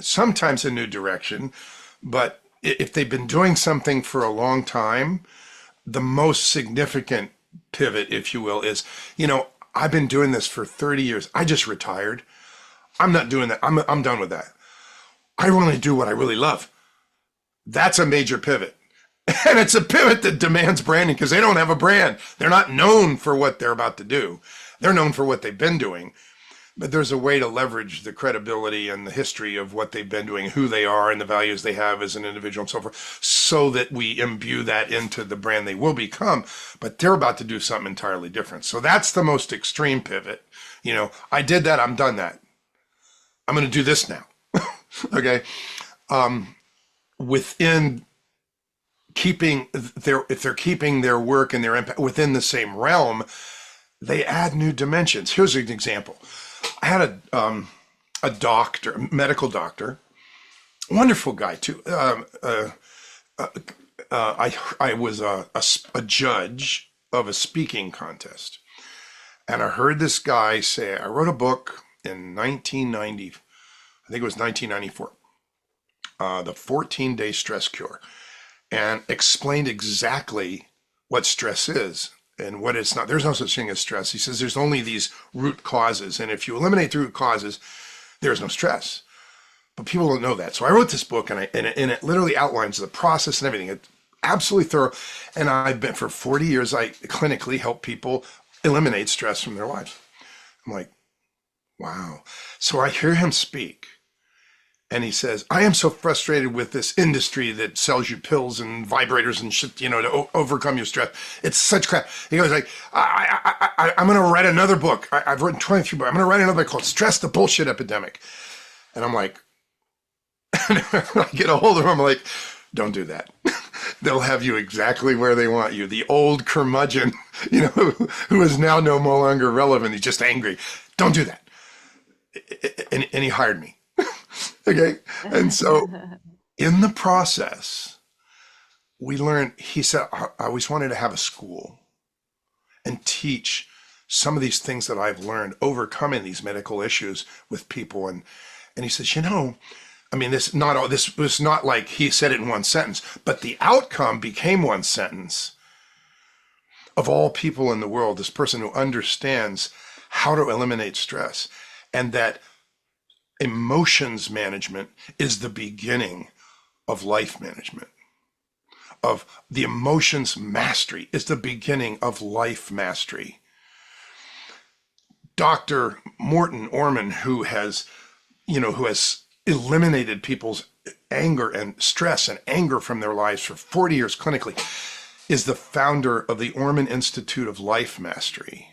sometimes a new direction, but if they've been doing something for a long time, the most significant pivot, if you will, is, I've been doing this for 30 years. I just retired. I'm not doing that. I'm done with that. I want to do what I really love. That's a major pivot. And it's a pivot that demands branding, because they don't have a brand. They're not known for what they're about to do. They're known for what they've been doing. but there's a way to leverage the credibility and the history of what they've been doing, who they are, and the values they have as an individual and so forth, so that we imbue that into the brand they will become. But they're about to do something entirely different. So that's the most extreme pivot. I did that. I'm done that. I'm going to do this now. Okay. Within keeping if they're keeping their work and their impact within the same realm, they add new dimensions. Here's an example. I had a doctor, a medical doctor, wonderful guy too. I was a judge of a speaking contest, and I heard this guy say, I wrote a book in 1990, I think it was 1994, The 14-Day Stress Cure, and explained exactly what stress is and what it's not. There's no such thing as stress. He says there's only these root causes, and if you eliminate the root causes, there's no stress. But people don't know that. So I wrote this book, and it literally outlines the process and everything. It's absolutely thorough. And I've been, for 40 years, I clinically help people eliminate stress from their lives. I'm like, wow. So I hear him speak, and he says, I am so frustrated with this industry that sells you pills and vibrators and shit, to overcome your stress. It's such crap. He goes like, I'm going to write another book. I've written 23 books. I'm going to write another book called Stress, the Bullshit Epidemic. And I'm like, I get a hold of him, I'm like, don't do that. They'll have you exactly where they want you. The old curmudgeon, who is now no longer relevant. He's just angry. Don't do that. And he hired me. Okay. And so in the process, we learned, he said, I always wanted to have a school and teach some of these things that I've learned overcoming these medical issues with people. And he says, this was not like he said it in one sentence, but the outcome became one sentence. Of all people in the world, this person who understands how to eliminate stress, and that emotions management is the beginning of life management. Of the emotions mastery is the beginning of life mastery. Dr. Morton Orman, who has eliminated people's anger and stress and anger from their lives for 40 years clinically, is the founder of the Orman Institute of Life Mastery,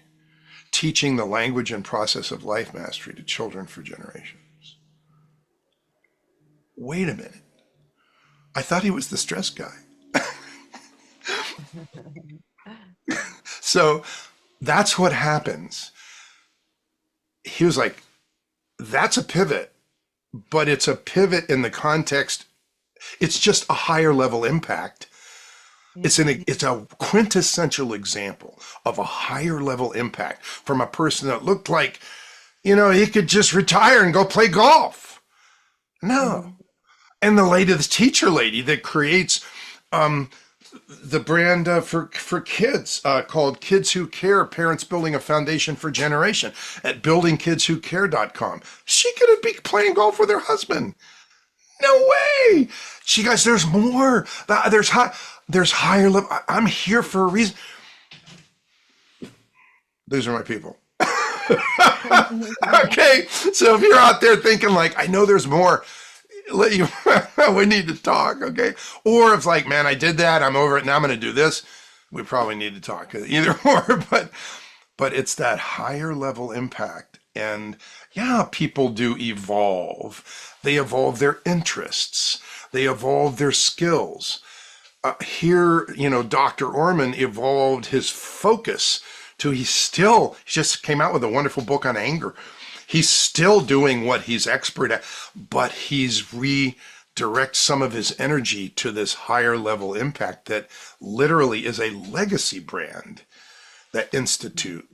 teaching the language and process of life mastery to children for generations. Wait a minute. I thought he was the stress guy. So that's what happens. He was like, that's a pivot, but it's a pivot in the context. It's just a higher level impact. It's a quintessential example of a higher level impact from a person that looked like, he could just retire and go play golf. No. And the teacher lady that creates the brand for kids called Kids Who Care, Parents Building a Foundation for Generation at buildingkidswhocare.com. She could be playing golf with her husband. No way. She guys, there's more. There's higher level. I'm here for a reason. These are my people. Okay. So if you're out there thinking like, I know there's more, we need to talk. Okay. Or if like, man, I did that, I'm over it, now I'm going to do this. We probably need to talk either or, but it's that higher level impact. And yeah, people do evolve. They evolve their interests. They evolve their skills. Here, Dr. Orman evolved his focus to he just came out with a wonderful book on anger. He's still doing what he's expert at, but he's redirect some of his energy to this higher level impact that literally is a legacy brand, that institute.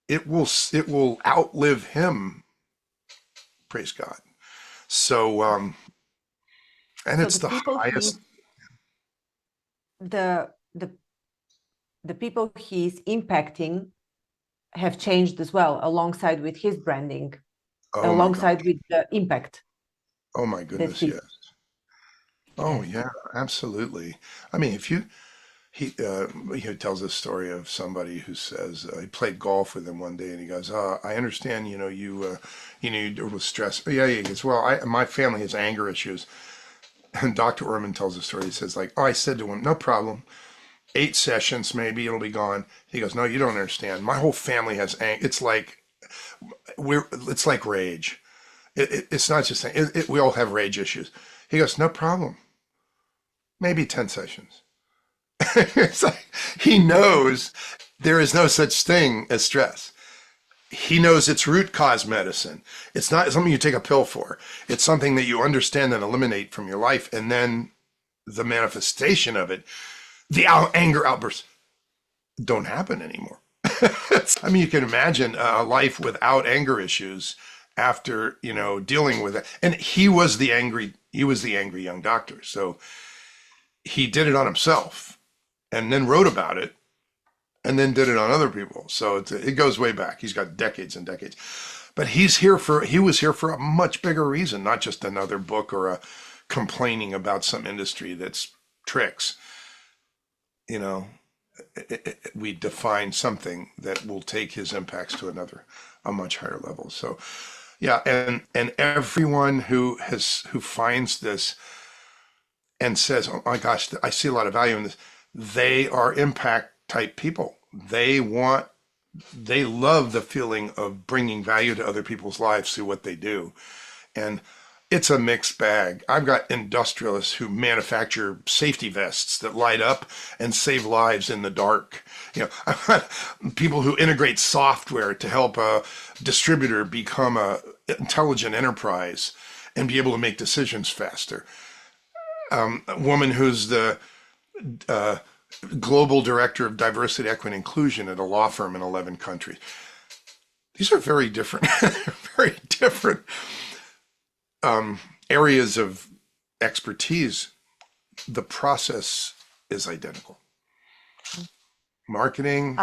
It will outlive him. Praise God. So, and So it's the highest. The people he's impacting have changed as well, alongside with his branding, alongside with the impact. Oh my goodness, yes. Oh yeah, absolutely. I mean, he tells a story of somebody who says he played golf with him one day, and he goes, "I understand, you were stressed." Yeah, he goes, "Well, my family has anger issues." And Dr. Orman tells a story. He says, like, "Oh, I said to him, no problem. 8 sessions, maybe it'll be gone." He goes, "No, you don't understand. My whole family has anger. It's like rage. It's not just we all have rage issues." He goes, "No problem. Maybe 10 sessions." It's like he knows there is no such thing as stress. He knows it's root cause medicine. It's not something you take a pill for. It's something that you understand and eliminate from your life. And then the manifestation of it, the anger outbursts, don't happen anymore. I mean, you can imagine a life without anger issues after, dealing with it. And he was the angry young doctor. So he did it on himself and then wrote about it and then did it on other people. So it goes way back. He's got decades and decades. But he was here for a much bigger reason, not just another book or a complaining about some industry that's tricks. We define something that will take his impacts to a much higher level. So yeah, and everyone who finds this and says, "Oh my gosh, I see a lot of value in this," they are impact type people. They love the feeling of bringing value to other people's lives through what they do. And it's a mixed bag. I've got industrialists who manufacture safety vests that light up and save lives in the dark. I've got people who integrate software to help a distributor become a intelligent enterprise and be able to make decisions faster. A woman who's the global director of diversity, equity, and inclusion at a law firm in 11 countries. These are very different, very different areas of expertise. The process is identical. Marketing,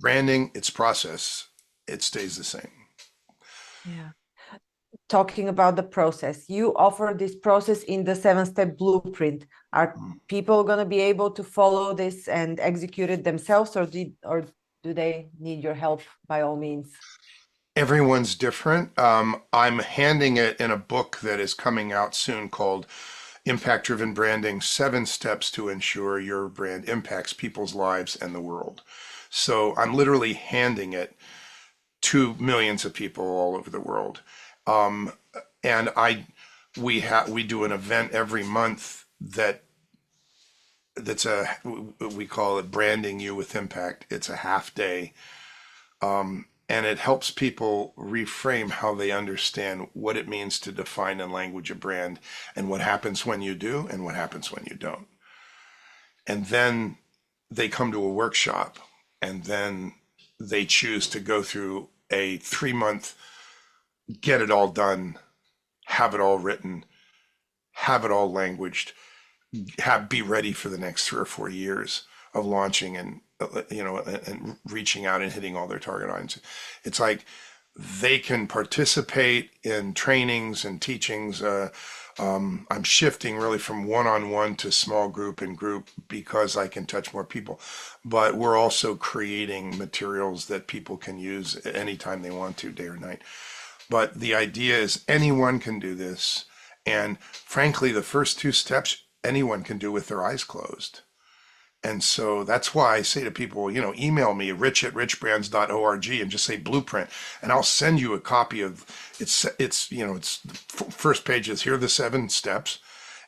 branding, its process, it stays the same. Yeah. Talking about the process, you offer this process in the 7-step blueprint. Are people going to be able to follow this and execute it themselves, or do they need your help by all means? Everyone's different. I'm handing it in a book that is coming out soon called Impact Driven Branding: 7 Steps to Ensure Your Brand Impacts People's Lives and the World. So I'm literally handing it to millions of people all over the world. And we do an event every month we call it Branding You with Impact. It's a half day. And it helps people reframe how they understand what it means to define in language a brand, and what happens when you do and what happens when you don't. And then they come to a workshop, and then they choose to go through a 3-month, get it all done, have it all written, have it all languaged, be ready for the next 3 or 4 years of launching and reaching out and hitting all their target audience. It's like they can participate in trainings and teachings. I'm shifting really from one-on-one to small group and group because I can touch more people. But we're also creating materials that people can use anytime they want to, day or night. But the idea is anyone can do this. And frankly, the first 2 steps, anyone can do with their eyes closed. And so that's why I say to people, email me, rich@richbrands.org, and just say blueprint, and I'll send you a copy of it's the first page is here are the 7 steps,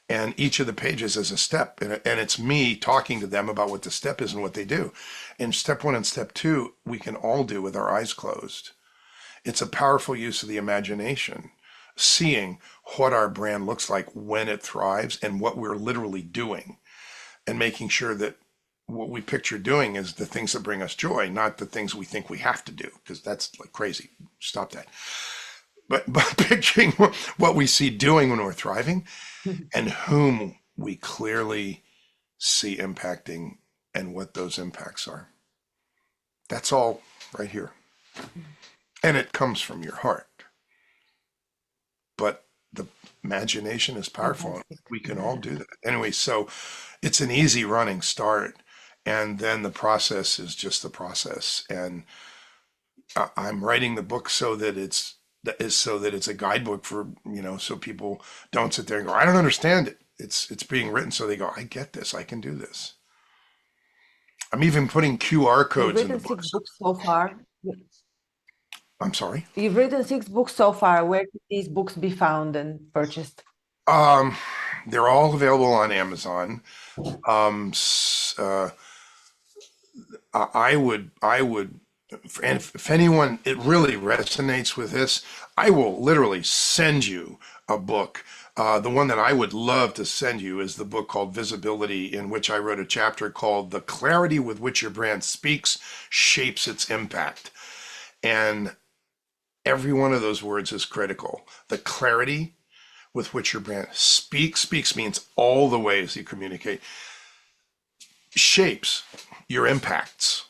and each of the pages is a step, and it's me talking to them about what the step is and what they do. And step 1 and step 2, we can all do with our eyes closed. It's a powerful use of the imagination, seeing what our brand looks like when it thrives and what we're literally doing, and making sure that what we picture doing is the things that bring us joy, not the things we think we have to do, because that's like crazy. Stop that. But picturing what we see doing when we're thriving and whom we clearly see impacting and what those impacts are. That's all right here. And it comes from your heart. But the imagination is powerful. And we can all do that. Anyway, so it's an easy running start. And then the process is just the process. And I'm writing the book so that it's a guidebook for, so people don't sit there and go, I don't understand it. It's being written so they go, I get this. I can do this. I'm even putting QR You've codes in the written six books. books so far. I'm sorry. You've written six books so far. Where can these books be found and purchased? Um, they're all available on Amazon. Um, s- uh, I would, and if anyone, it really resonates with this, I will literally send you a book. The one that I would love to send you is the book called Visibility, in which I wrote a chapter called The Clarity with Which Your Brand Speaks Shapes Its Impact. And every one of those words is critical. The clarity with which your brand speaks means all the ways you communicate, shapes your impacts.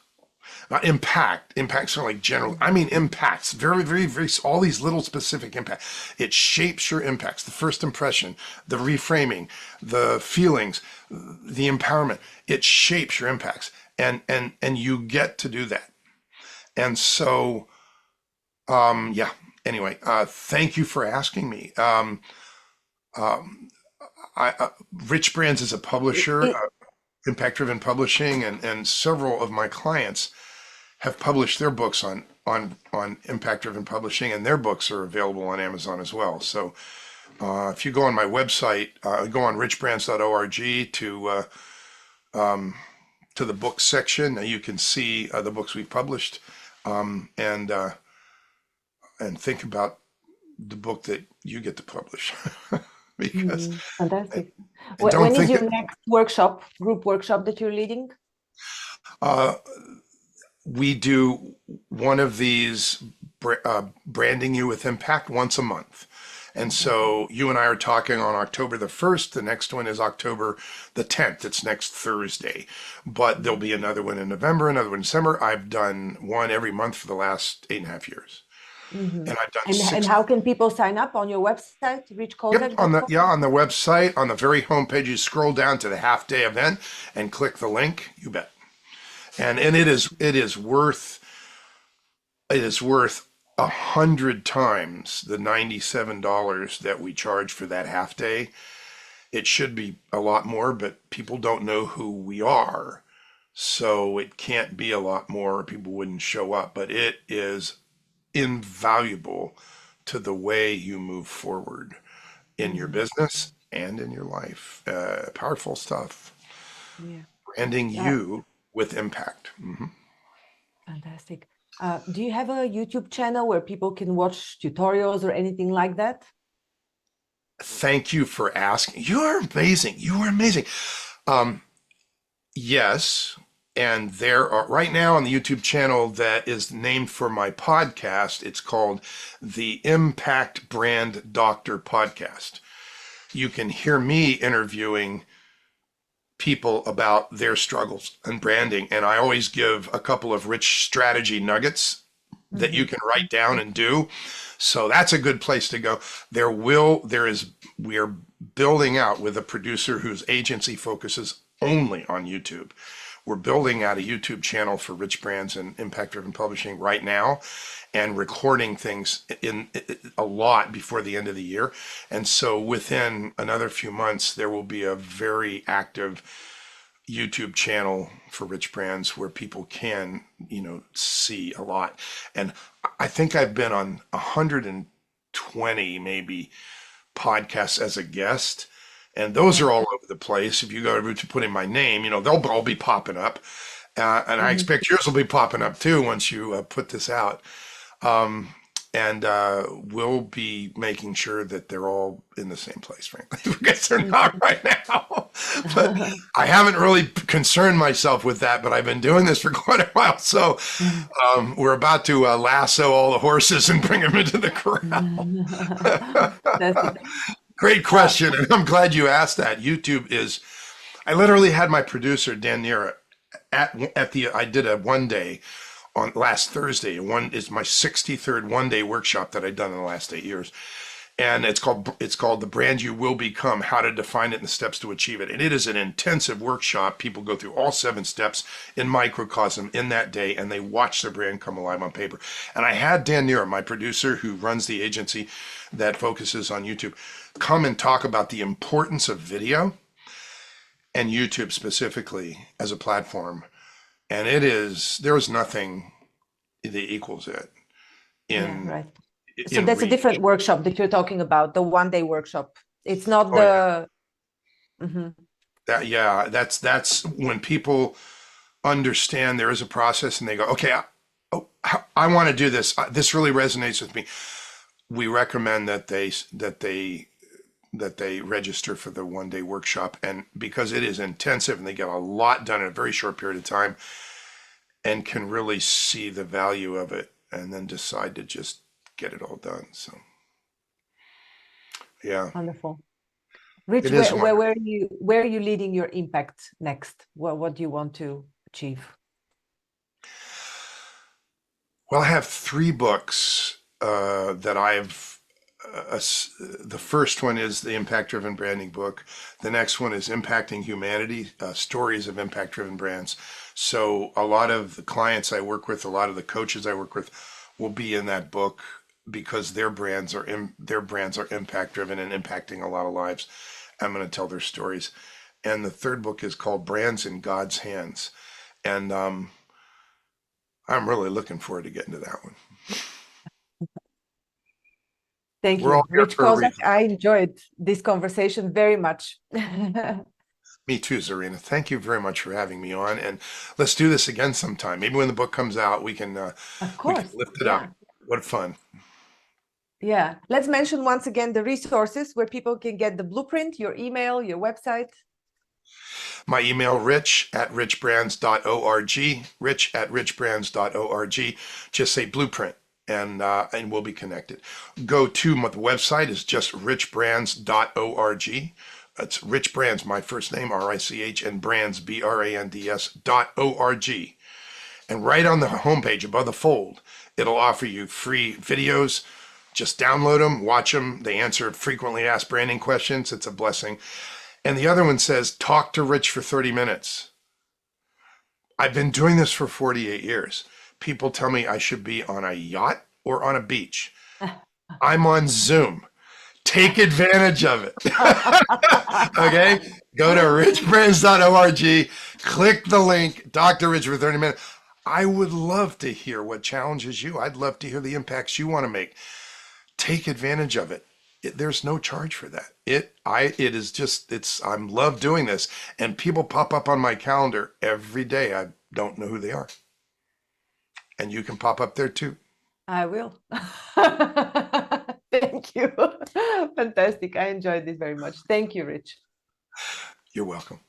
Not impacts are like general, I mean impacts, very, very, very, all these little specific impacts. It shapes your impacts, the first impression, the reframing, the feelings, the empowerment. It shapes your impacts, and you get to do that. And so, yeah. Anyway, thank you for asking me. Um, Rich Brands is a publisher, It- impact-driven publishing, and several of my clients have published their books on impact-driven publishing, and their books are available on Amazon as well. So if you go on my website, go on richbrands.org to the books section, you can see the books we've published, and think about the book that you get to publish. Because Fantastic. I don't When is think your it, next workshop, group workshop that you're leading? uh, we do one of these branding you with impact once a month. And so you and I are talking on October the 1st. The next one is October the 10th. It's next Thursday. But there'll be another one in November, another one in December. I've done one every month for the last 8.5 years. Mhm. And I've done And six. how can people sign up on your website, Yep, on the richkozak.com? yeah, on the website, on the very homepage, you scroll down to the half day event and click the link. You bet. And it is worth 100 times the $97 that we charge for that half day. It should be a lot more, but people don't know who we are. So it can't be a lot more. People wouldn't show up, but it is invaluable to the way you move forward in your Mhm. business and in your life. Powerful stuff. Yeah. Branding Uh, you with impact. Fantastic. Do you have a YouTube channel where people can watch tutorials or anything like that? Thank you for asking. You are amazing. You are amazing. Um, yes. And there are right now on the YouTube channel that is named for my podcast, it's called the Impact Brand Doctor Podcast. You can hear me interviewing people about their struggles and branding. And I always give a couple of rich strategy nuggets that you Mhm. can write down and do. So that's a good place to go. We are building out with a producer whose agency focuses only on YouTube. We're building out a YouTube channel for Rich Brands and Impact Driven Publishing right now, and recording things in a lot before the end of the year. And so within another few months, there will be a very active YouTube channel for Rich Brands where people can, see a lot. And I think I've been on 120 maybe podcasts as a guest. And those are all over the place. If you go to put in my name, they'll all be popping up. And I Mhm. expect yours will be popping up too once you put this out. Um, and we'll be making sure that they're all in the same place, frankly, because they're not right now. But I haven't really concerned myself with that, but I've been doing this for quite a while. So we're about to lasso all the horses and bring them into the corral. Fantastic. Great Uh, question. And I'm glad you asked that. YouTube is, I literally had my producer, Dan Nera, I did a one day on last Thursday. One is my 63rd one day workshop that I'd done in the last 8 years. and it's called The Brand You Will Become: How to Define It and the Steps to Achieve It. And it is an intensive workshop. People go through all 7 steps in microcosm in that day, and they watch their brand come alive on paper. And I had Dan Nero, my producer who runs the agency that focuses on YouTube, come and talk about the importance of video and YouTube specifically as a platform. And there is nothing that equals it in Yeah, right. So that's a different workshop that you're talking about, the 1-day workshop. It's not that's when people understand there is a process and they go, okay, I want to do this. This really resonates with me. We recommend that they register for the 1-day workshop, and because it is intensive and they get a lot done in a very short period of time and can really see the value of it and then decide to just get it all done. So yeah. Wonderful. Rich, where are you leading your impact next? What do you want to achieve? Well, I have 3 books that I've the first one is the Impact Driven Branding book. The next one is Impacting Humanity, Stories of Impact Driven Brands. So a lot of the clients I work with, a lot of the coaches I work with will be in that book because their brands are impact driven and impacting a lot of lives. I'm going to tell their stories. And the third book is called Brands in God's Hands. And I'm really looking forward to getting to that one. Thank you, Rich Kozak. I enjoyed this conversation very much. Me too, Zarina. Thank you very much for having me on, and let's do this again sometime. Maybe when the book comes out, we can lift it up. What fun! Yeah, let's mention once again the resources where people can get the blueprint, your email, your website. My email, rich@richbrands.org, rich@richbrands.org. Just say blueprint, and we'll be connected. Go to the website is just richbrands.org. It's Rich Brands, my first name, RICH, and Brands, BRANDS.org. And right on the homepage above the fold, it'll offer you free videos. Just download them, watch them. They answer frequently asked branding questions. It's a blessing. And the other one says, talk to Rich for 30 minutes. I've been doing this for 48 years. People tell me I should be on a yacht or on a beach. I'm on Zoom. Take advantage of it. Okay? Go to richbrands.org, click the link, Dr. Rich for 30 minutes. I would love to hear what challenges you. I'd love to hear the impacts you want to make. Take advantage of it. There's no charge for that. I'm love doing this. And people pop up on my calendar every day. I don't know who they are. And you can pop up there too. I will. Thank you. Fantastic. I enjoyed this very much. Thank you, Rich. You're welcome.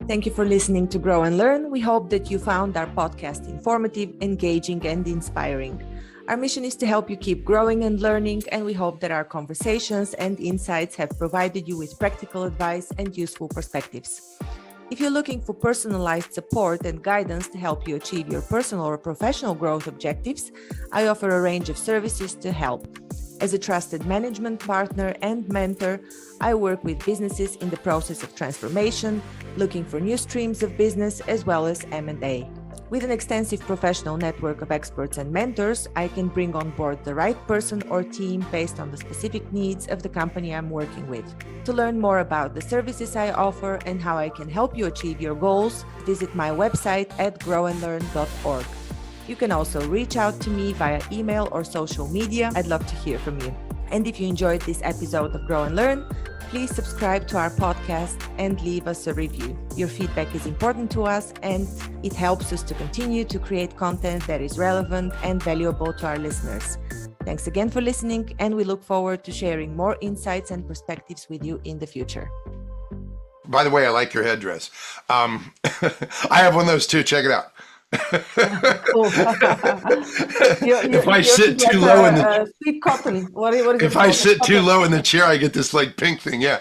Thank you for listening to Grow and Learn. We hope that you found our podcast informative, engaging, and inspiring. Our mission is to help you keep growing and learning, and we hope that our conversations and insights have provided you with practical advice and useful perspectives. If you're looking for personalized support and guidance to help you achieve your personal or professional growth objectives, I offer a range of services to help. As a trusted management partner and mentor, I work with businesses in the process of transformation, looking for new streams of business, as well as M&A. With an extensive professional network of experts and mentors, I can bring on board the right person or team based on the specific needs of the company I'm working with. To learn more about the services I offer and how I can help you achieve your goals, visit my website at grownlearn.org. You can also reach out to me via email or social media. I'd love to hear from you. And if you enjoyed this episode of Grow and Learn, please subscribe to our podcast and leave us a review. Your feedback is important to us, and it helps us to continue to create content that is relevant and valuable to our listeners. Thanks again for listening, and we look forward to sharing more insights and perspectives with you in the future. By the way, I like your headdress. I have one of those too. Check it out. Cool. If I sit too low in the sweet cotton. What is if it I called? sit too low in the chair, I get this like pink thing. Yeah.